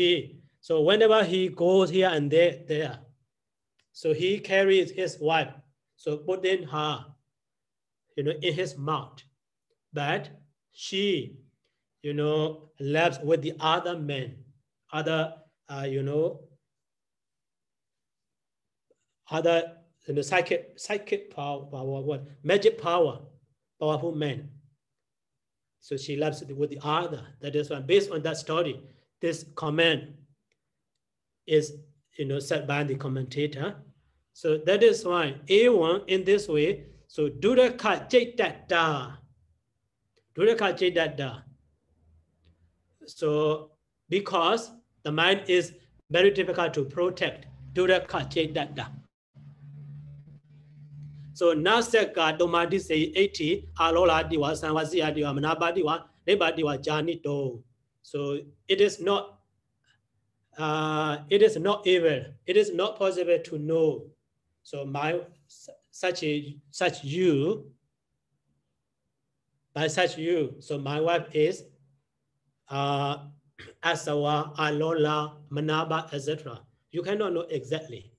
so whenever he goes here and there, so he carries his wife, so put in her, in his mouth. But she, lives with the other men, other psychic power, magic power, powerful men. So she loves it with the other. That is why, based on that story, this comment is, said by the commentator. So that is why A1 in this way. So duraka chaitata. Duraka chaitata. So because the mind is very difficult to protect. Duraka chaitata. So Nasaka Domadi say 80 Alola Diwa Sanwazia Diwa Manabadiwa Nebadiwa Janito. So it is not evil. It is not possible to know. So such you. So my wife is Asawa, Alola, Manaba, etc. You cannot know exactly.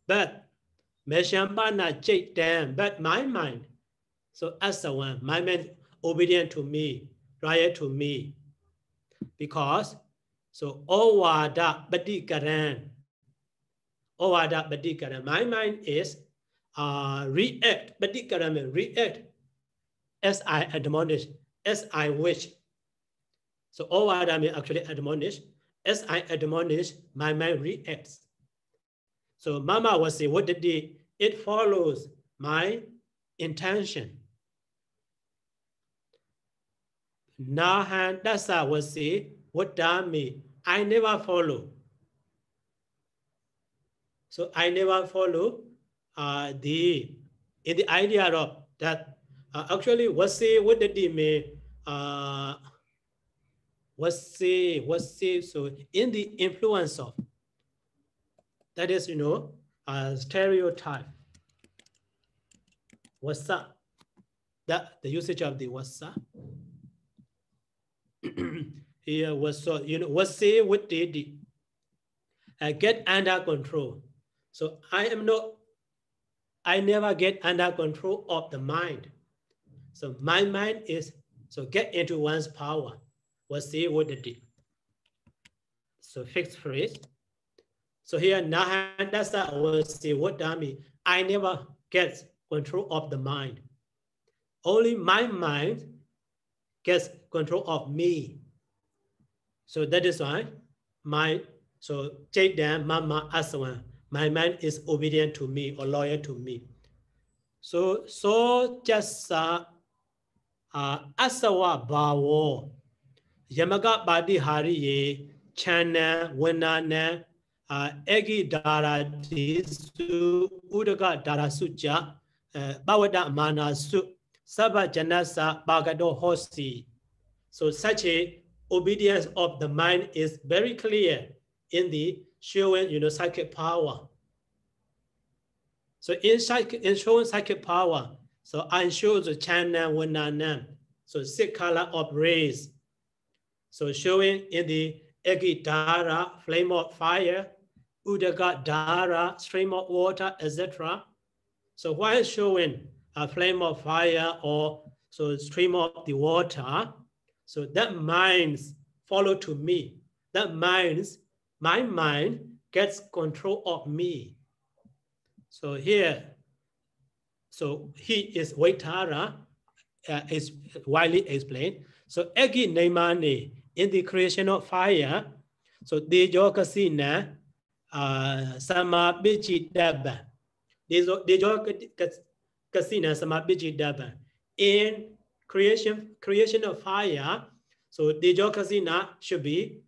But Meshambana Chaitam, but my mind, so Asawan, my mind obedient to me, prior to me. Because so Owada Badikaran. Owada Badikaran. My mind is react, Badikaran react as I admonish, as I wish. So Owada means actually admonish. As I admonish, my mind reacts. So Mama was saying, what did it follows my intention. Nahan Dasa was say, what damn me? I never follow. So I never follow in the idea of that actually was say what did he mean? Was say so in the influence of that is stereotype. Wasa, that the usage of the wasa. Here was so was say what did get under control. So I never get under control of the mind. So my mind is so get into one's power. Was say what did so fixed phrase. So here Nahandasa will say what dummy. I never get control of the mind. Only my mind gets control of me. So that is why so Chaitanya Mama Asawan, my mind is obedient to me or loyal to me. So just Asawa Bawo Yamaga Badi Hari Chana Wenana Egi Dara Disu Udaga Dara Suja Bawada Mana Su Saba Janasa Bagado Hosi. So such a obedience of the mind is very clear in the showing psychic power. So in showing psychic power, so I show the chana wenanam, so 6 color of rays. So showing in the Egidara, flame of fire, Udaga Dara, stream of water, etc. So while showing a flame of fire or so stream of the water, so that minds follow to me. That my mind gets control of me. So here, so he is Vaitara, is widely explained. So Egi Neimani in the creation of fire, so the Jokasina Sama Bichi Daba. The Jokasina Sama Bichi Daba. In creation of fire, so the Jokasina should be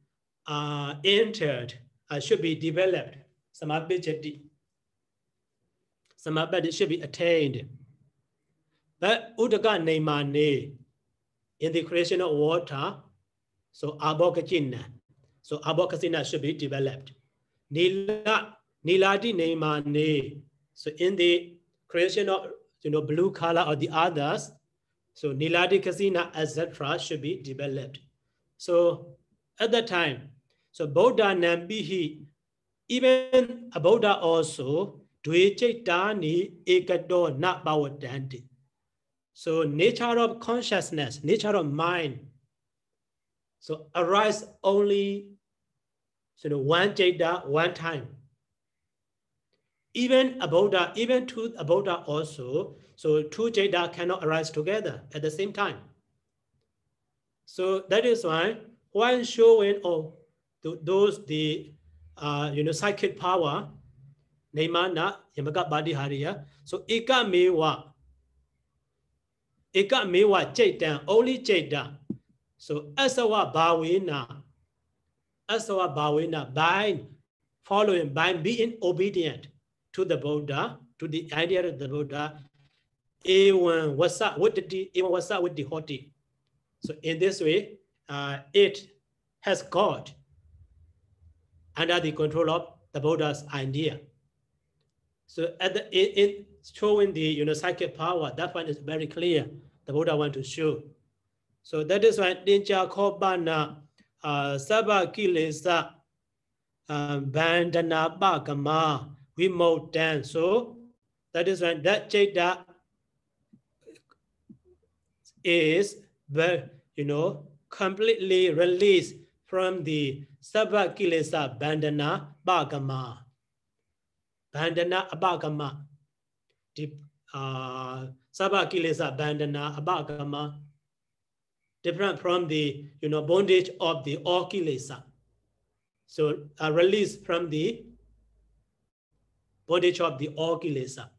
entered, should be developed. Samabhijati. Samabhijati should be attained. But Udaga Neimane, in the creation of water, so Abokachina. So Abokasina should be developed. Nilati Nemane. So in the creation of blue color or the others, so Nilati Kasina, etc. should be developed. So at that time, so Buddha Nambihi, even a Buddha also, Dvecetani Ekado not Bawadanti. So nature of consciousness, nature of mind, so arise only one Jada, one time. Even a Buddha, even two a Buddha also, so two Jada cannot arise together at the same time. So that is why when showing those the psychic power, Naimana, Yamaga Badi Hariya, so Ika Mewa Jada, only Jada. So Asawa Bawina, by following, by being obedient to the Buddha, to the idea of the Buddha, even what's up with the hoti. So in this way, it has got under the control of the Buddha's idea. So at the in showing the psychic power, that one is very clear. The Buddha want to show. So that is why Ninja Kobana Saba Kilesa Bandana Bagama Vimotan. So that is when that Jada is completely released from the Saba Kilesa Bandana Bagama. Bandana Abagama. The Saba Kilesa Bandana Abagama. Different from the bondage of the all kilesa. So release from the bondage of the all kilesa.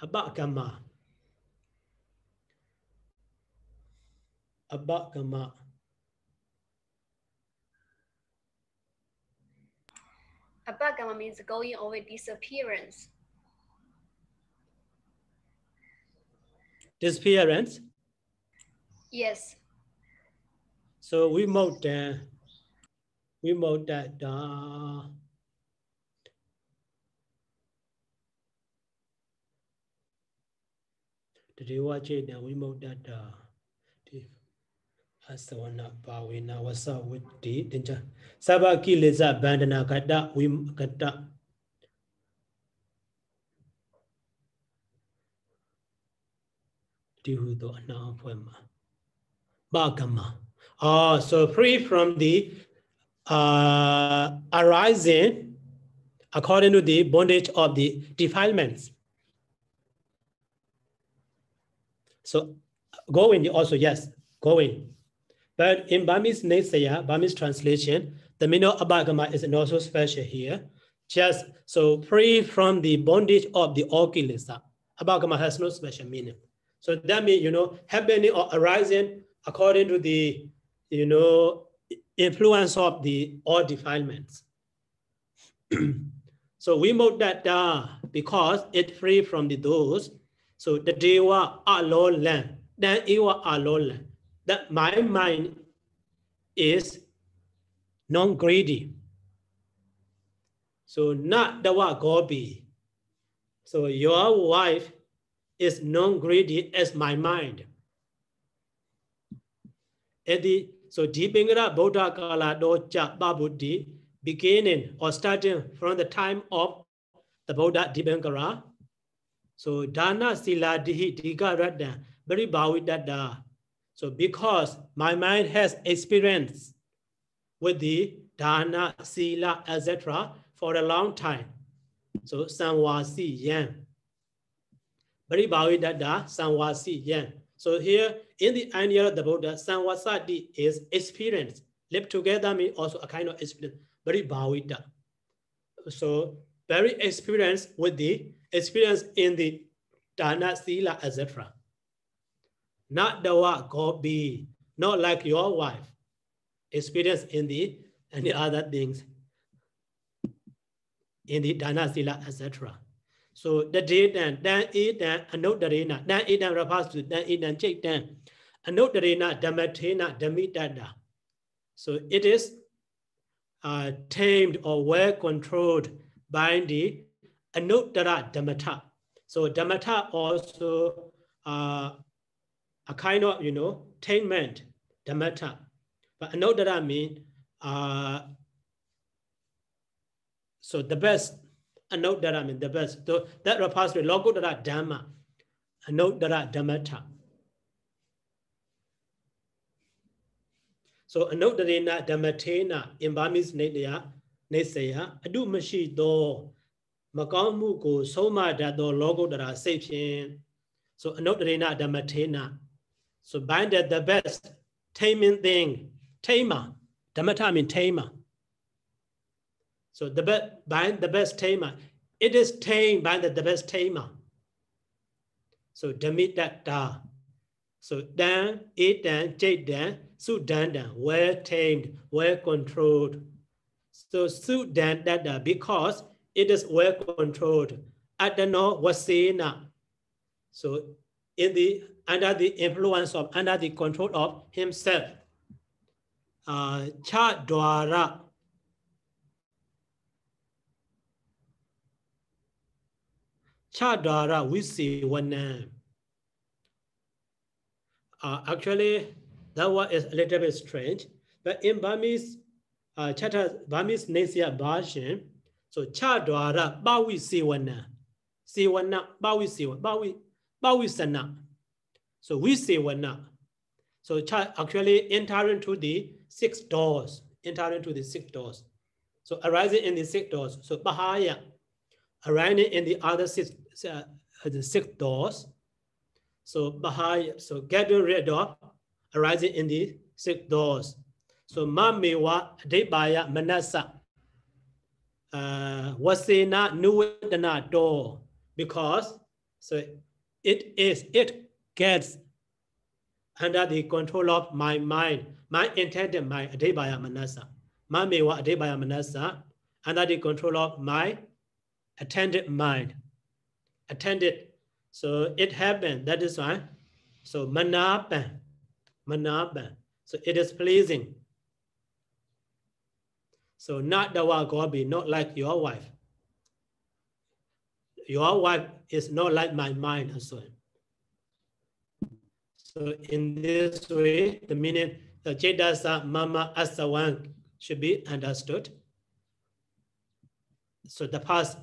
Abagama. Abagama. Abagama means going over disappearance. Disappearance? Yes. So we mode that did you watch it? Now we mode that Asawana Bawina, what's up with the Dinja Sabaki Liza Bandana Kata, we Kata. Do now poema. Bagama. So free from the arising according to the bondage of the defilements. So going also, yes, going. But in Burmese Nesaya, Burmese translation, the meaning of Abagama is not so special here. Just so free from the bondage of the Okilisa. Abagama has no special meaning. So that means, happening or arising according to the, influence of the all defilements. So we mode that because it's free from the those. So the Deva alone land, then Ewa alone land. That my mind is non-greedy. So not the wa gobi. So your wife is non-greedy as my mind. So Dipingara Bodha Kala Doja Babuddhi, beginning or starting from the time of the Bodha Dipingara. So Dana Sila Dihi Diga Radha, very Bawidada. So because my mind has experience with the Dana, Sila, etc. for a long time. So Sanwasi Yan. Very Bawidada, Sanwasi Yan. So here in the idea of the Buddha, Sanwasati is experience. Live together means also a kind of experience. Very Bhavita. So very experience with the experience in the Dana, Sila, etc. Not the wa gobi, not like your wife. Experience in the and the other things in the Dana, Sila, etc. So the day then eat then anodarena, then eat then rapasu, then eat then check then anodarena, damatena, damitada. So it is tamed or well controlled by the anuttara dhammata. So dhammata also a kind of, tainment, dhammata. But anuttara means, so the best, anuttara means the best. So that refers to lokuttara dhamma, anuttara dhammata. So anuttarena dhammatena in Burmese Nesaya, adu mashi do makamu ko soma dato lokuttara sapien. So anuttarena dhammatena. So bind the best taming thing, tamer. Dhammata means tamer. So bind the best tamer. It is tamed by the best tamer. So dhammita. So dan, it dan, jade dan, suttanipātapāḷi dan, well tamed, well controlled. So suttanipātapāḷi because it is well controlled. Adano wasena. So under the influence of, under the control of himself. Cha dwara. Cha dwara visi vanam. Actually, that one is a little bit strange, but in Burmese, Burmese Nesaya version, so cha dwara bawi siwana, bawi siwana, bawi sana. So we siwana. So cha actually enter into the 6 doors, So arising in the 6 doors. So bahaya, arising in the other 6 doors. So bahaya, so get rid of arising in the 6 doors. So mamewa debaya manasa wasena nuvedana door, because so it gets under the control of my mind, my intended mind, adebaya manasa. Mamewa adebaya manasa, under the control of my attended mind. Attended. So it happened, that is why. So manapan. So it is pleasing. So not the wagobi, not like your wife. Your wife is not like my mind and so on. So in this way, the meaning the Jedasa Mama Asawan should be understood. So the past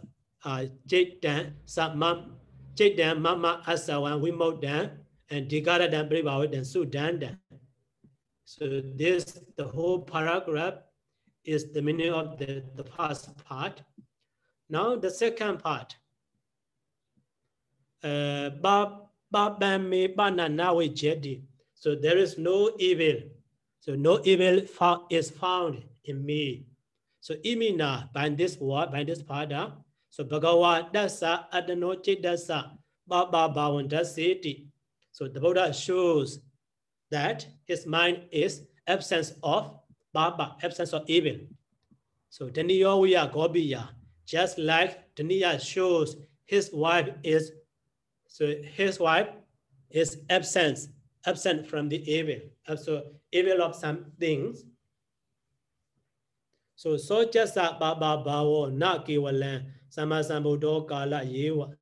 Jedan Samam Jedan Mama Asawan Wimodan and Digaradan Bribawadan Sudandan. So this, the whole paragraph is the meaning of the past part. Now the second part. So there is no evil. So no evil is found in me. So imina by this word, by this part. So Bhagawa dasa adano chidasa baba bhavandasiti. So the Buddha shows that his mind is absence of baba, absence of evil. So dhaniyaviya gobiya, just like Dhaniya shows his wife is, so his wife is absent from the evil. So evil of some things. So jasa baba bhavo na kevalam samasambuddho kala yeva.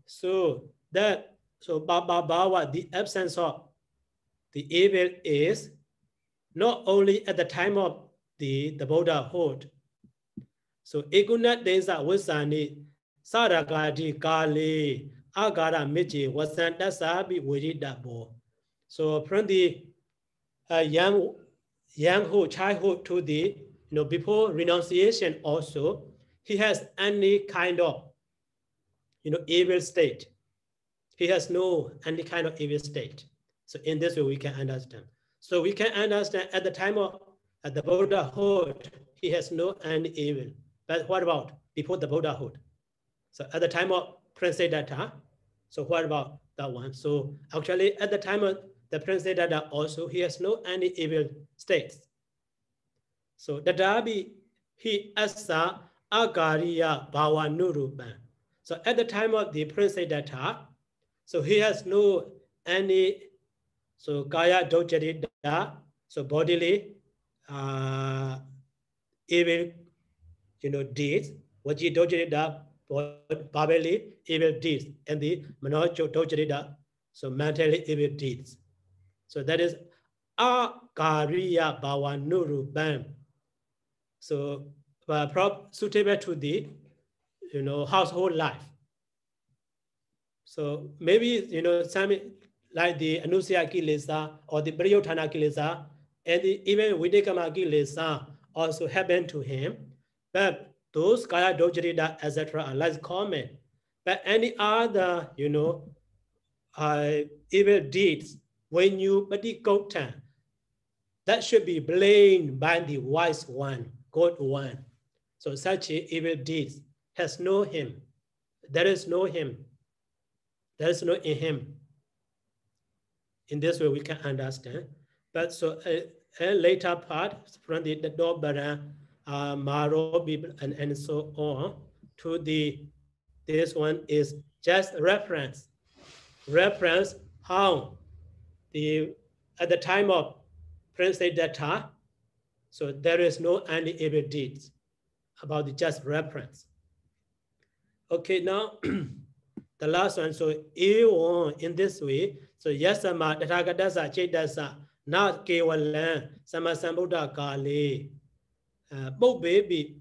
So that, so baba bhava, the absence of the evil is not only at the time of the Buddhahood. So egunat desa wasani saragati kali agara michi wasanta sabi viridabo. So from the younghood, childhood to the, before renunciation also, he has any kind of, evil state. He has no any kind of evil state. So in this way we can understand. So we can understand at the time of the Buddhahood, he has no any evil. But what about before the Buddhahood? So at the time of Prince Sayadaw, so what about that one? So actually at the time of the Prince Sayadaw also, he has no any evil states. So Dadabi, he asa agariya bhava nurupan. So at the time of the Prince Sayadaw, so he has no any, so kaya dojadida, so bodily evil, deeds. Vaji dojirita, verbally evil deeds, and the manojo dojirita, so mentally evil deeds. So that is akariya bhavanurubam. So suitable to the household life. So maybe some like the Anusya Kilesa or the Priyotthana Kilesa and even Videkama Kilesa also happen to him. But those Kaya Dojrita, etc. are less common. But any other, evil deeds, when you patikota, that should be blamed by the wise one, good one. So such evil deeds has no him. There is no him. There is no in him. In this way we can understand. But so a later part from the Dobara, Maro, and so on to this one is just reference. Reference how at the time of Prince Siddhartha, so there is no any evil deeds about the just reference. Okay, now the last one, so in this way, so yasama tathagatasa chaitasa na kewalan samasambuddha kale baby.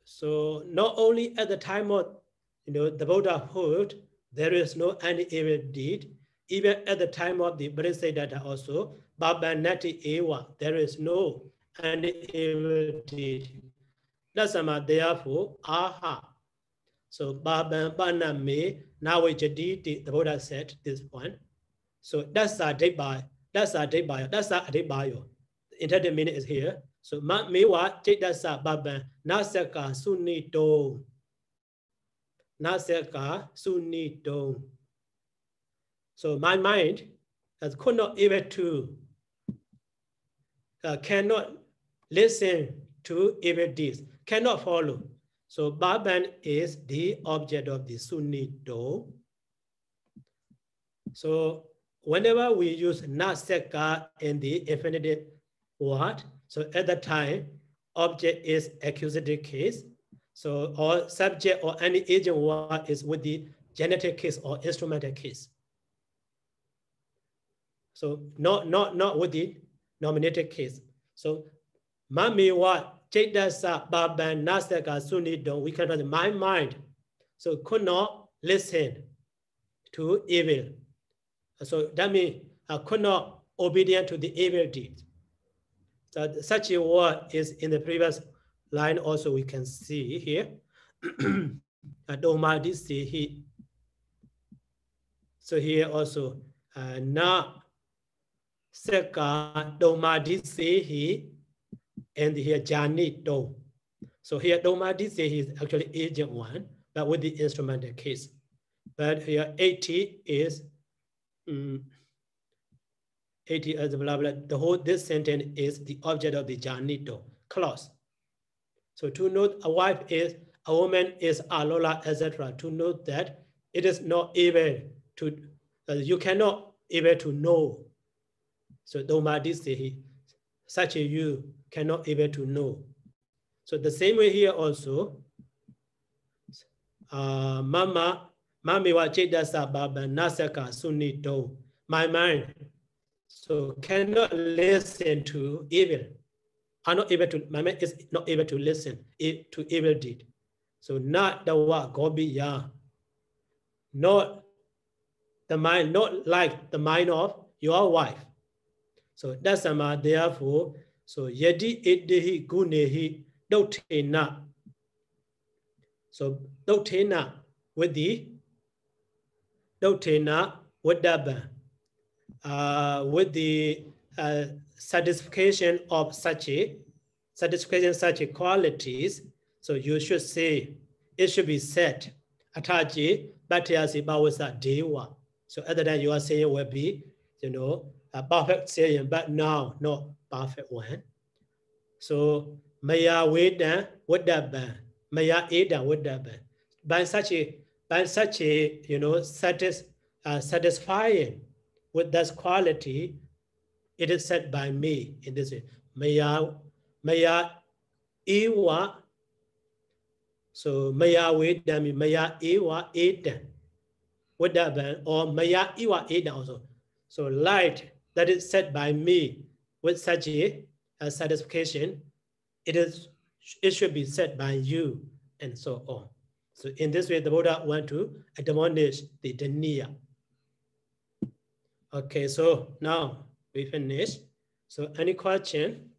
So not only at the time of the Buddhahood, there is no any evil deed. Even at the time of the Bodhisattva also, Babanati Ewa, there is no any evil deed. Dasama, therefore, aha. So Baban Baname, Nawajadi, the Buddha said this one. So that's a debayo. That's a debayo. The intended meaning is here. So Mewa Chedasa Baban Nasaka Sunito. Nasaka Sunito. So my mind could not even to cannot listen to evil deeds, cannot follow. So Baban is the object of the Sunito. So whenever we use Nasaka in the infinitive word, so at the time, object is accusative case. So or subject or any agent word is with the genitive case or instrumental case. So not with the nominative case. So Mami what Chaitasa Baban Nasaka Sunidon, we can write my mind. So could not listen to evil. So that means I could not obedient to the evil deed. So such a word is in the previous line also we can see here. So here also na seka domadi sehi and here jani do. So here domadi sehi is actually agent one, but with the instrumental case. But here 80 is 80 as blah blah. The whole this sentence is the object of the janito clause. So to note a wife is a woman is alola, etc. To note that it is not able to you cannot able to know. So domadi such a you cannot able to know. So the same way here also mama mami wa chedasa baba nasaka sunito, my mind so cannot listen to evil. Are not able to, my mind is not able to listen to evil deed. So not the wa gobiya, not the mind, not like the mind of your wife. So that's therefore, so yedi edehi gunehi dotena. So dotena with the dotena with the satisfaction of such qualities. So you should say, it should be said, Ataji, Bhatyasi Bhawasa Dewa. So other than you are saying will be, a perfect saying, but now not perfect one. So Maya Veda Wadaba, Maya Eda Wadaba. By such a satisfying with that quality, it is said by me in this way. Maya ewa. So maya wedam maya ewa edan. What that ban or maya ewa edan also. So light that is set by me with such a satisfaction, it should be set by you, and so on. So in this way, the Buddha want to admonish the dhaniya. Okay, so now we finish. So any question?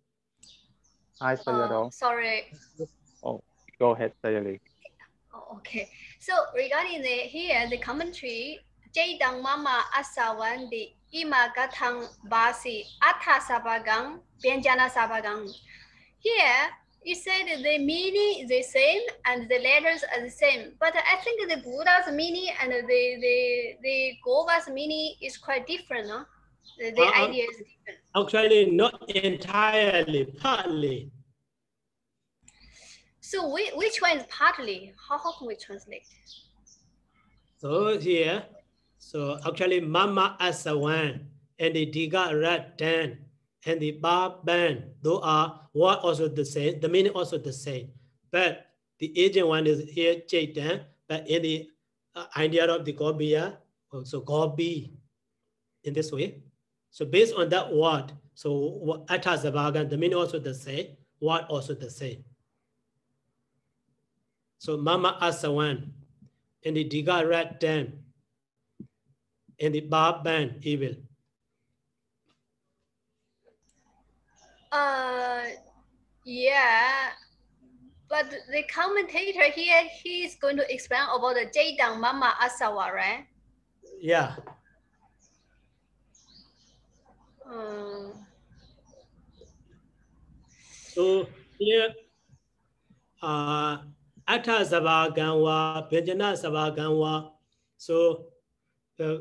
Hi, Sayadaw. Sorry. Oh, go ahead, Sayadaw. Oh, okay. So regarding the commentary, Jaydang Mama Asawan the Ima Gatang Basi Ata Sabagang Benjana Sabagang. Here you said the meaning is the same and the letters are the same, but I think the Buddha's meaning and the Gova's meaning is quite different, no? The idea is different. Actually, not entirely, partly. So which one is partly? How can we translate? So here, so actually Mama Asawan and the Diga Ratan and the Baban, those are what also the same, the meaning also the same. But the agent one is here Jaitan, but in the idea of the Gobiya, also Gobi in this way. So based on that word, so Atasabagan, the meaning also the same, word also the same. So Mama Asawan and the Diga Ratan and the Baban evil. Yeah, but the commentator here, he is going to explain about the Jaydang Mama Asawa, right? Yeah. So here, Atta Sabaganwa, Benjana Sabaganwa. So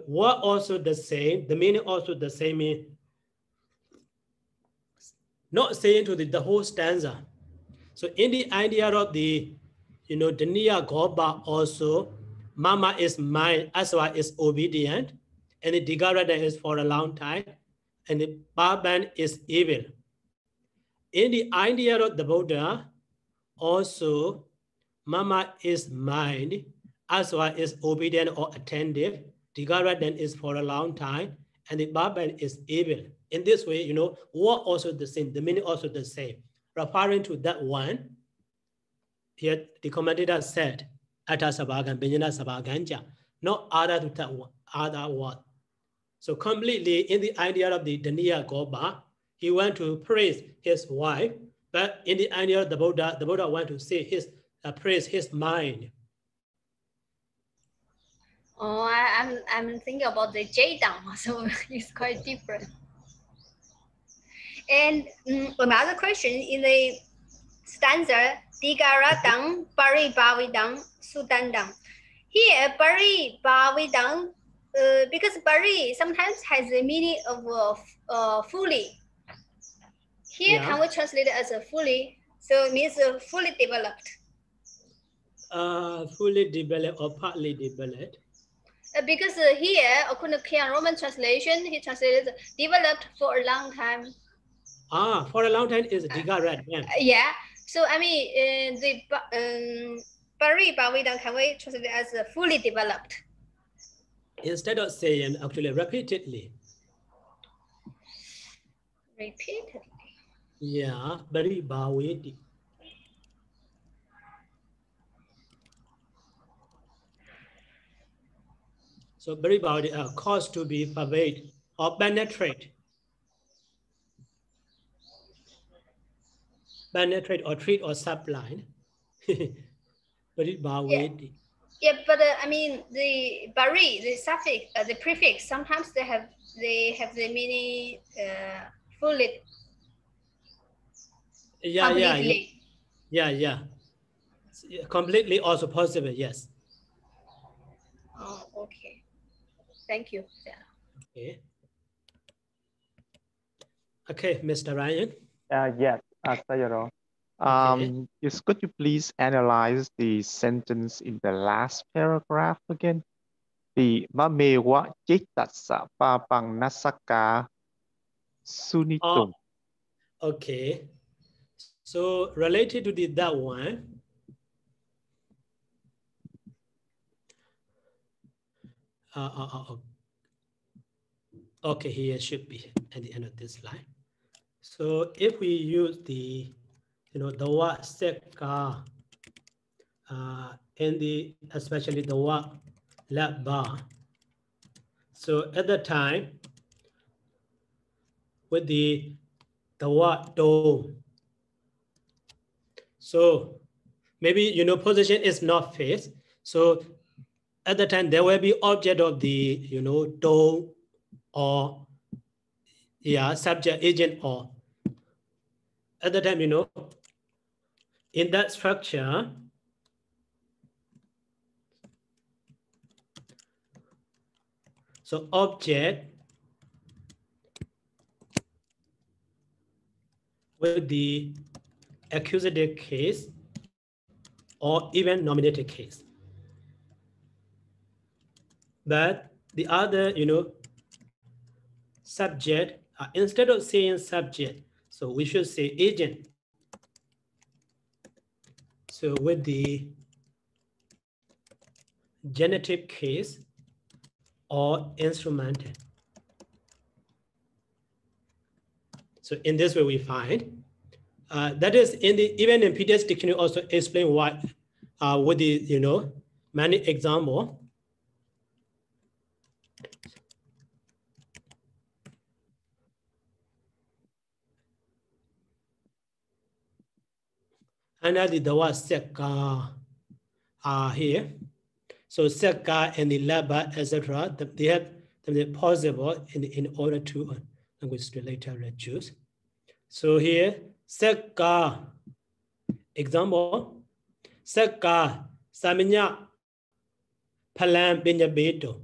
what also the same, the meaning also the same, not saying to the whole stanza. So in the idea of the, Dhaniya Goba also, Mama is mine, Aswa is obedient, and the Digarada is for a long time, and the Baban is evil. In the idea of the Buddha, also, Mama is mind, Aswa is obedient or attentive, Digaradan is for a long time, and the Baban is evil. In this way, what also the same, the meaning also the same. Referring to that one, here the commentator said, Atta Sabagan, Benjana Sabaganja, not other to that one, other word. So completely in the idea of the Dhaniya Goba, he went to praise his wife, but in the idea of the Buddha went to say praise his mind. Oh, I'm thinking about the Jaydang, so it's quite different. And another question in the stanza, Digaradang, Pari Bavidang, Sutandang. Here, Pari Bavidang, because Pari sometimes has the meaning of fully. Here, can we translate it as a fully? So it means fully developed. Fully developed or partly developed. Because here, according to Kian Roman translation, he translated developed for a long time. For a long time is Digarad. Yeah. So I mean, the Pari Bavidang, can we translate it as fully developed? Instead of saying actually repeatedly. Repeatedly. Yeah, Pari Bhavedi. So Pari Bhavedi cause to be pervade or penetrate. Penetrate or treat or subline. Pari Bhavedi. Yeah, but I mean the bari, the suffix, the prefix. Sometimes they have the meaning fully. Yeah, completely. Yeah. Completely also possible. Yes. Oh, okay. Thank you. Yeah. Okay, Mr. Ryan. Yes, Sayadaw. Could you please analyze the sentence in the last paragraph again? The mamewa jitasa papang nasaka sunitum. Okay. So related to that one, okay, here should be at the end of this line. So if we use the, the word sekka, and especially the word labba. So at the time, with the word do. So maybe, position is not face. So at the time, there will be object of the, do or, subject, agent, or. At the time, in that structure, so object with the accusative case or even nominative case. But the other, subject, instead of saying subject, so we should say agent. So with the genitive case or instrumental. So in this way we find, that is even in PDS dictionary also explain why, with the, many example. And the word sekka here. So sekka and the labba, etc. They have possible in order to language later reduce. So here sekka, example, sekka samanya palam binyabedo.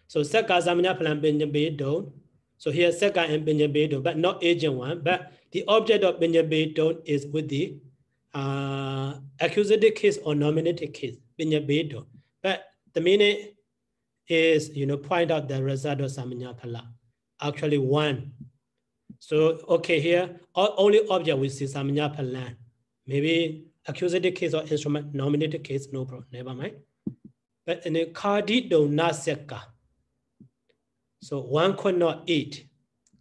So sekka samanya palam binyabedo. So here sekka and binyabedo, but not agent one, but the object of binyabedo is with the accusative case or nominative case, binyabedo. But the meaning is, point out the result of samanya pala. Actually one. So, okay, here, only object we see samanya pala. Maybe accusative case or instrument nominative case, no problem, never mind. But in the kadito naseka. So one could not eat.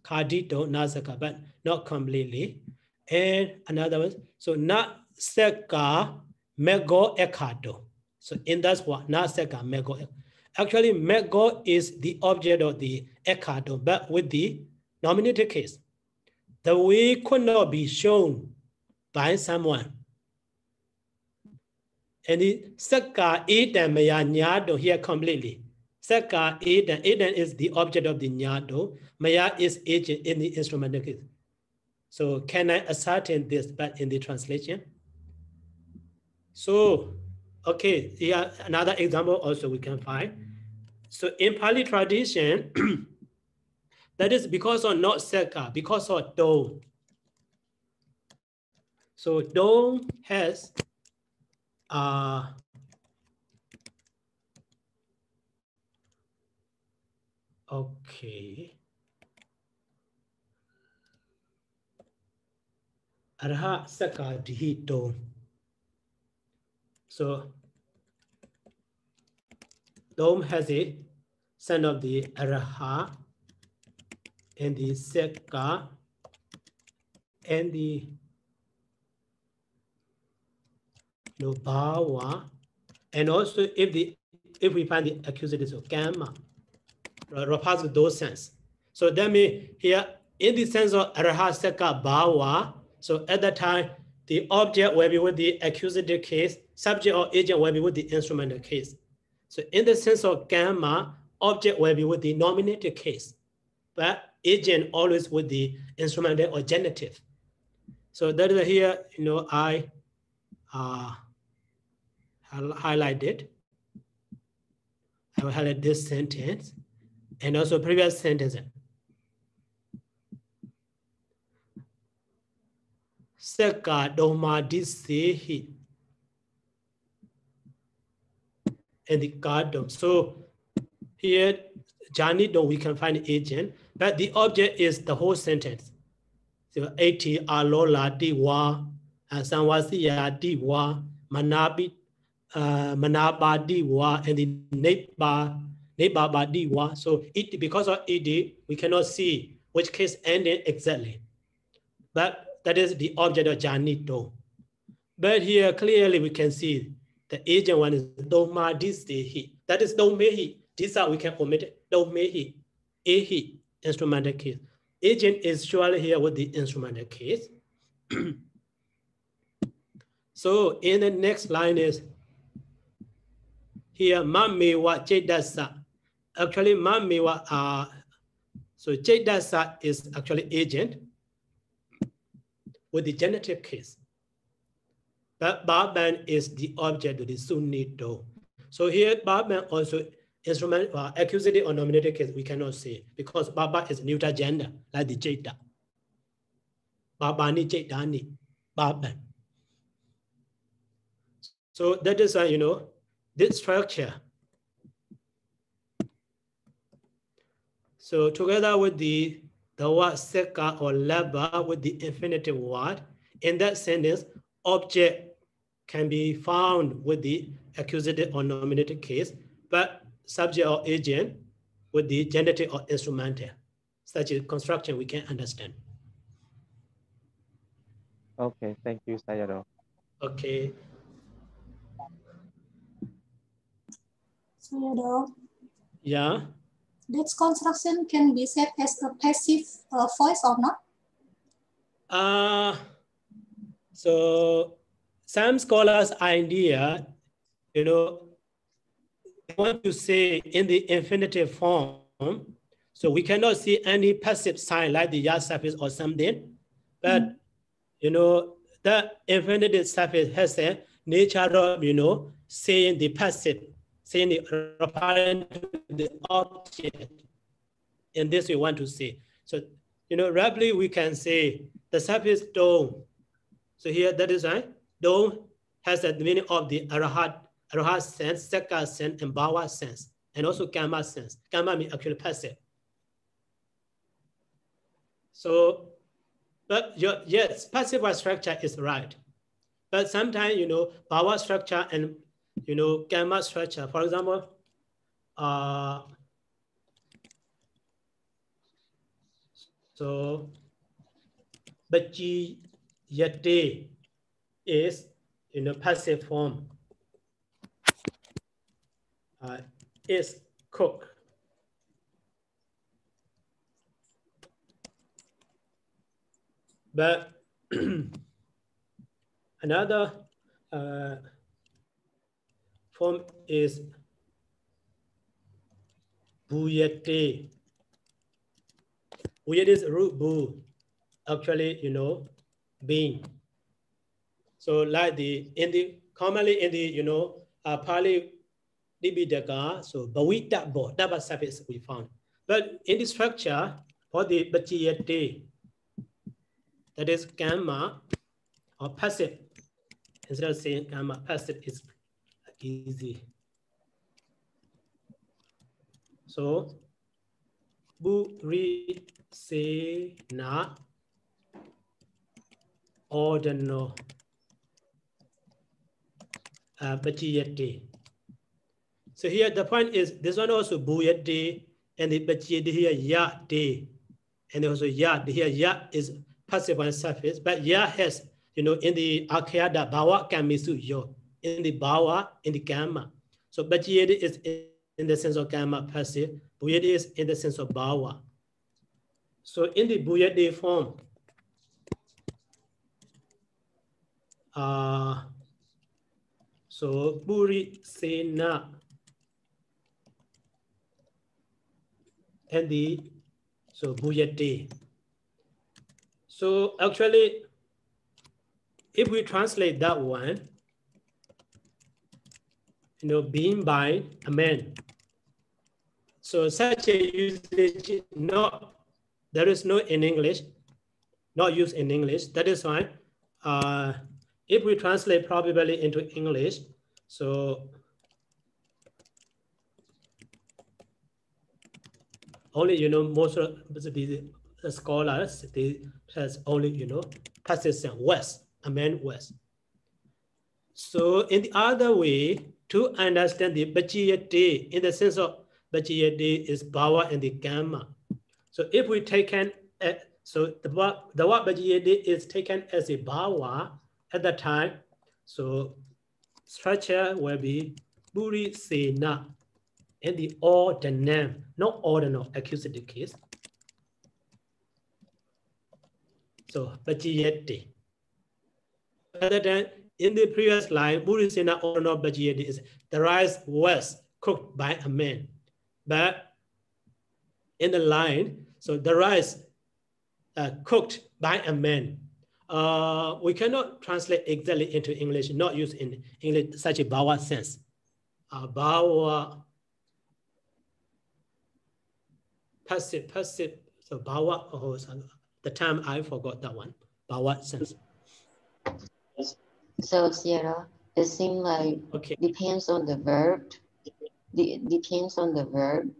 Kadito naseka, but not completely. And another one, so na seka mego ekado. So in that one, na seka mego. Actually, mego is the object of the ekado, but with the nominative case. The way could not be shown by someone. And the seka edan maya nyado here completely. Seka edan is the object of the nyado. Maya is agent in the instrumental case. So can I ascertain this, but in the translation? So, okay, here another example also we can find. So in Pāli tradition, that is because of not seka, because of do. So do has okay. Arha seka dihi do. So dome has a son of the araha and the seka and the bhawa, and also if we find the accusative of gamma, repass with those sense. So that means here in the sense of araha seka bhawa, so at that time the object will be with the accusative case, subject or agent will be with the instrumental case. So in the sense of gamma, object will be with the nominative case, but agent always with the instrumental or genitive. So that is here, I highlighted. I will highlight this sentence and also previous sentence. Seka doma disehi and the garden. So here, Jani we can find agent, but the object is the whole sentence. So 80 alola diwa Samvasiya diwa, manabadiwa, and the nebabadiwa. So because of ed, we cannot see which case ending exactly. But that is the object of janito. But here clearly we can see the agent one is doma distehi. That is domehi. This we can omit domehi. Ehi, instrumental case. Agent is surely here with the instrumental case. So in the next line is here mamewa chetasa. Actually mamewa so chetasa is actually agent with the genitive case. But barban is the object of the sunnito. So here barban also instrument accusative or nominative case we cannot say because baba is neuter gender like the jeta. Babani jetani barban. So that is why this structure. So together with the word seka or laba with the infinitive word, in that sentence, object can be found with the accusative or nominative case, but subject or agent with the genitive or instrumental. Such a construction we can understand. Okay, thank you, Sayadaw. Okay. Sayadaw. Yeah. That construction can be said as a passive voice or not? So some scholars' idea, they want to say in the infinitive form, so we cannot see any passive sign like the ya suffix or something, but the infinitive suffix has a nature of saying the passive, saying the referring to the object. And this we want to say. So roughly we can say the suffix do. So here that is right. Do has the meaning of the arahat sense, seka sense, and bhava sense, and also karma sense. Karma means actually passive. So, but yes, passive structure is right. But sometimes, bhava structure and, karma structure, for example, so, bachi yate is in a passive form. Is cook. But another form is buyate. Buyate is root bu, actually, being. So like commonly in the Pāļi Dibidaka, so bawita bo, that was suffix we found. But in the structure for the bachiyate, that is gamma or passive. Instead of saying gamma, passive is easy. So buri se na ordino bachiyate. So here the point is this one also buyate and the bachiyate here ya de, and also ya here ya is passive one suffix, but ya has in the akhayada bhava kamisu yo, in the bhava in the gamma. So bachiyate is in the sense of gamma passive, buyate is in the sense of bhava. So in the buyate form, so buri sena and the buyate. So actually, if we translate that one, being by a man. So such a usage, there is no in English, not used in English. That is why, if we translate probably into English, so only, most of the scholars, they has only, passive sense, west. amen was. So in the other way, to understand the Bajiyate, in the sense of Bajiyate is bhava and the gamma. So if we taken, so the word Bajiyate is taken as a bhava at the time, so structure will be Buri Sena in the ordinal, not ordinal accusative case. So Bajiyate. Other than in the previous line, Buri Sena ordinal Bajiyate is the rice was cooked by a man. But in the line, so the rice cooked by a man. We cannot translate exactly into English, not use in English such a bhava sense. Bhava, passive, so bhava, oh, the term I forgot that one, bhava sense. So, Sierra, it seems like depends on the verb. Depends on the verb.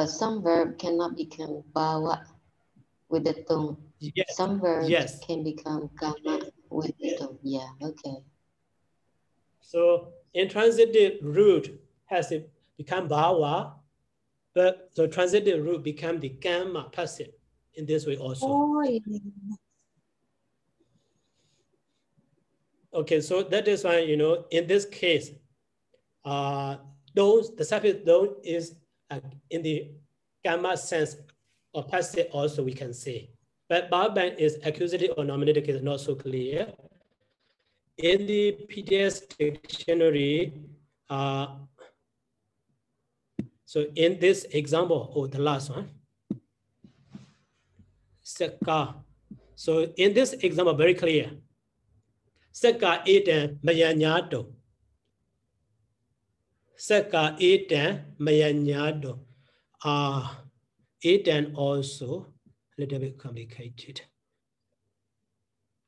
Some verb cannot become bhava with the tongue. Yes. Some verbs can become gamma with the tongue. Yeah, okay. So intransitive root has become bhava, but the transitive root become the gamma passive in this way also. Oh, yeah. Okay, so that is why, you know, in this case, the suffix don't is in the gamma sense or passive also we can say. But Bhavan is accusative or nominative case not so clear. In the PDS dictionary, so in this example, the last one, Seka. So in this example, very clear. Seka etan mayanyato. Seka etan mayanyato. Etan also a little bit complicated.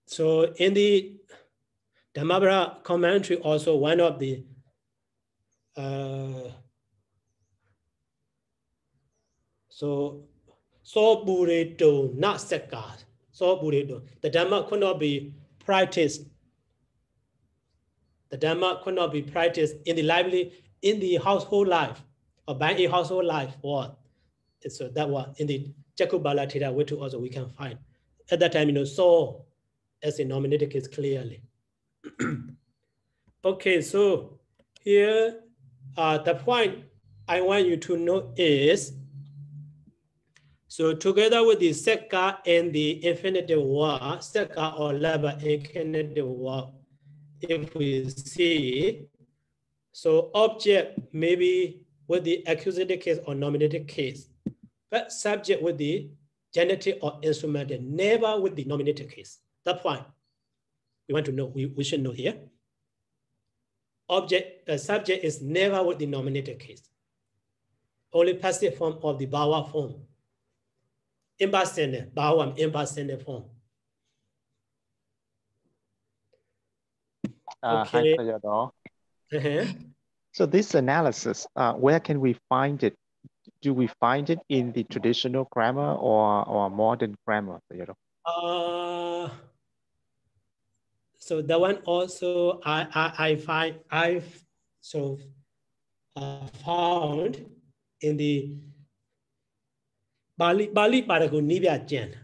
So in the Dhammavara commentary, also one of the so burrito, not seka, burrito. The Dhamma could not be practiced. The Dhamma could not be practiced in the household life or by a household life. Or so that was in the Jakubala Theta, which also we can find. At that time, you know, so as a nominative case clearly. Okay, so here the point I want you to know is, so together with the seka and the infinitive verb, seka or laba infinitive verb, if we see, so object maybe with the accusative case or nominative case, but subject with the genitive or instrumental, never with the nominative case. That point we want to know, we should know here. Subject is never with the nominative case. Only passive form of the bhava form. Impersonal, bhava impersonal form. Okay. Hi, Sayadaw. So this analysis, where can we find it? Do we find it in the traditional grammar or modern grammar? So that one also I've found in the Pāḷi Paragu Nibya Jan.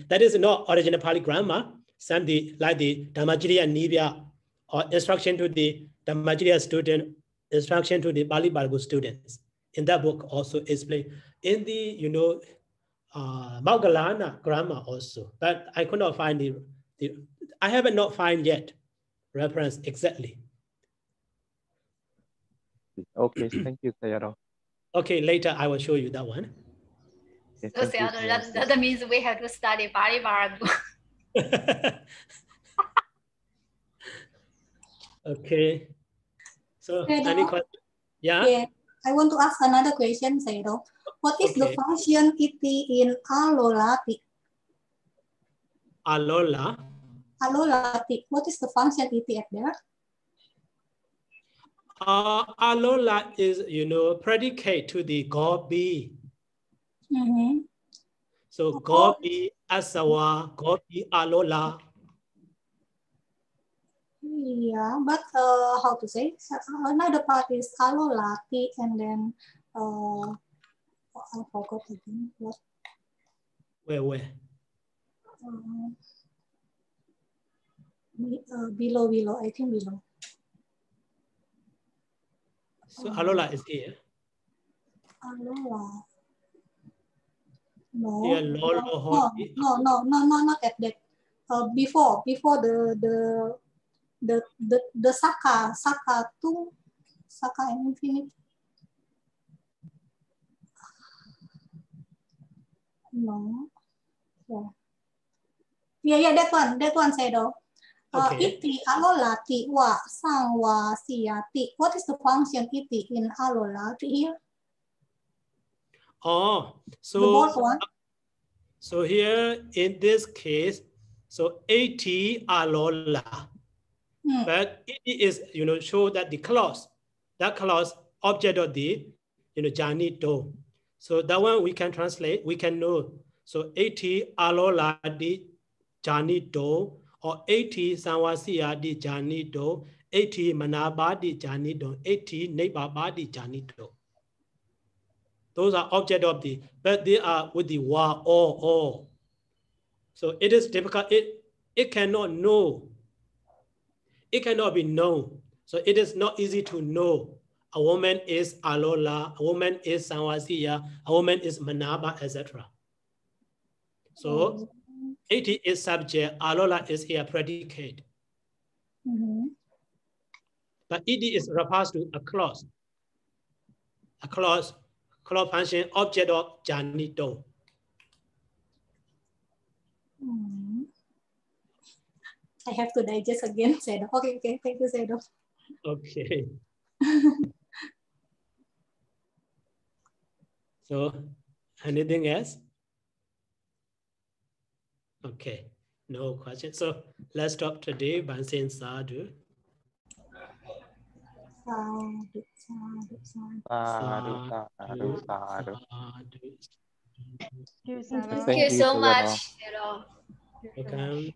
That is not original Pāļi grammar. Some like the Dhammaciriya Nibya or instruction to the Dhammaciriya student, instruction to the Pāļi Paragu students. In that book also explained in the, you know, Maugalana grammar also, but I could not find I haven't not find yet reference exactly. Okay, thank you, Sayadaw. Okay, later I will show you that one. Okay, so Sayadaw, that means we have to study Pāļi Paragu. Okay. So Sayadaw, any question? Yeah? Yeah. I want to ask another question, Sayadaw. What is the function iti in alolati? Alola. Alolati. What is the function iti at there? Alola is, you know, predicate to the gobi. So gobi asawa, gobi alola. Yeah, but how to say? Another part is alolati, and then I forgot again. What? Where? Below. I think below. So alola is here. Alola. No. Here, No, not at that. Before the Saka to Saka and infinite. No. Yeah, that one, Sayadaw. Okay. Iti, alola, ti, wa, sang, wa, siya, ti. What is the function iti in alola here? Oh, so the board one. So here in this case, so 80 alola. But it is, show that the clause, object of the, jani do. So that one we can translate, we can know. So 80 alola di jani do, or 80 sanwasiya di jani do, 80 manaba di jani do, 80 nebaba di jani do. Those are object of the, but they are with the wa or. So it is difficult. It cannot know. It cannot be known. So it is not easy to know. A woman is alola, a woman is sanwasiya, a woman is manaba, etc. So 80 is subject, alola is here predicate. But ed is refers to a clause. A clause function, object of janito. I have to digest again, Sayadaw. Okay, thank you, Sayadaw. Okay. So, anything else? Okay, no question. So let's stop today by saying sadhu. Sadhu. Thank you so much. Welcome.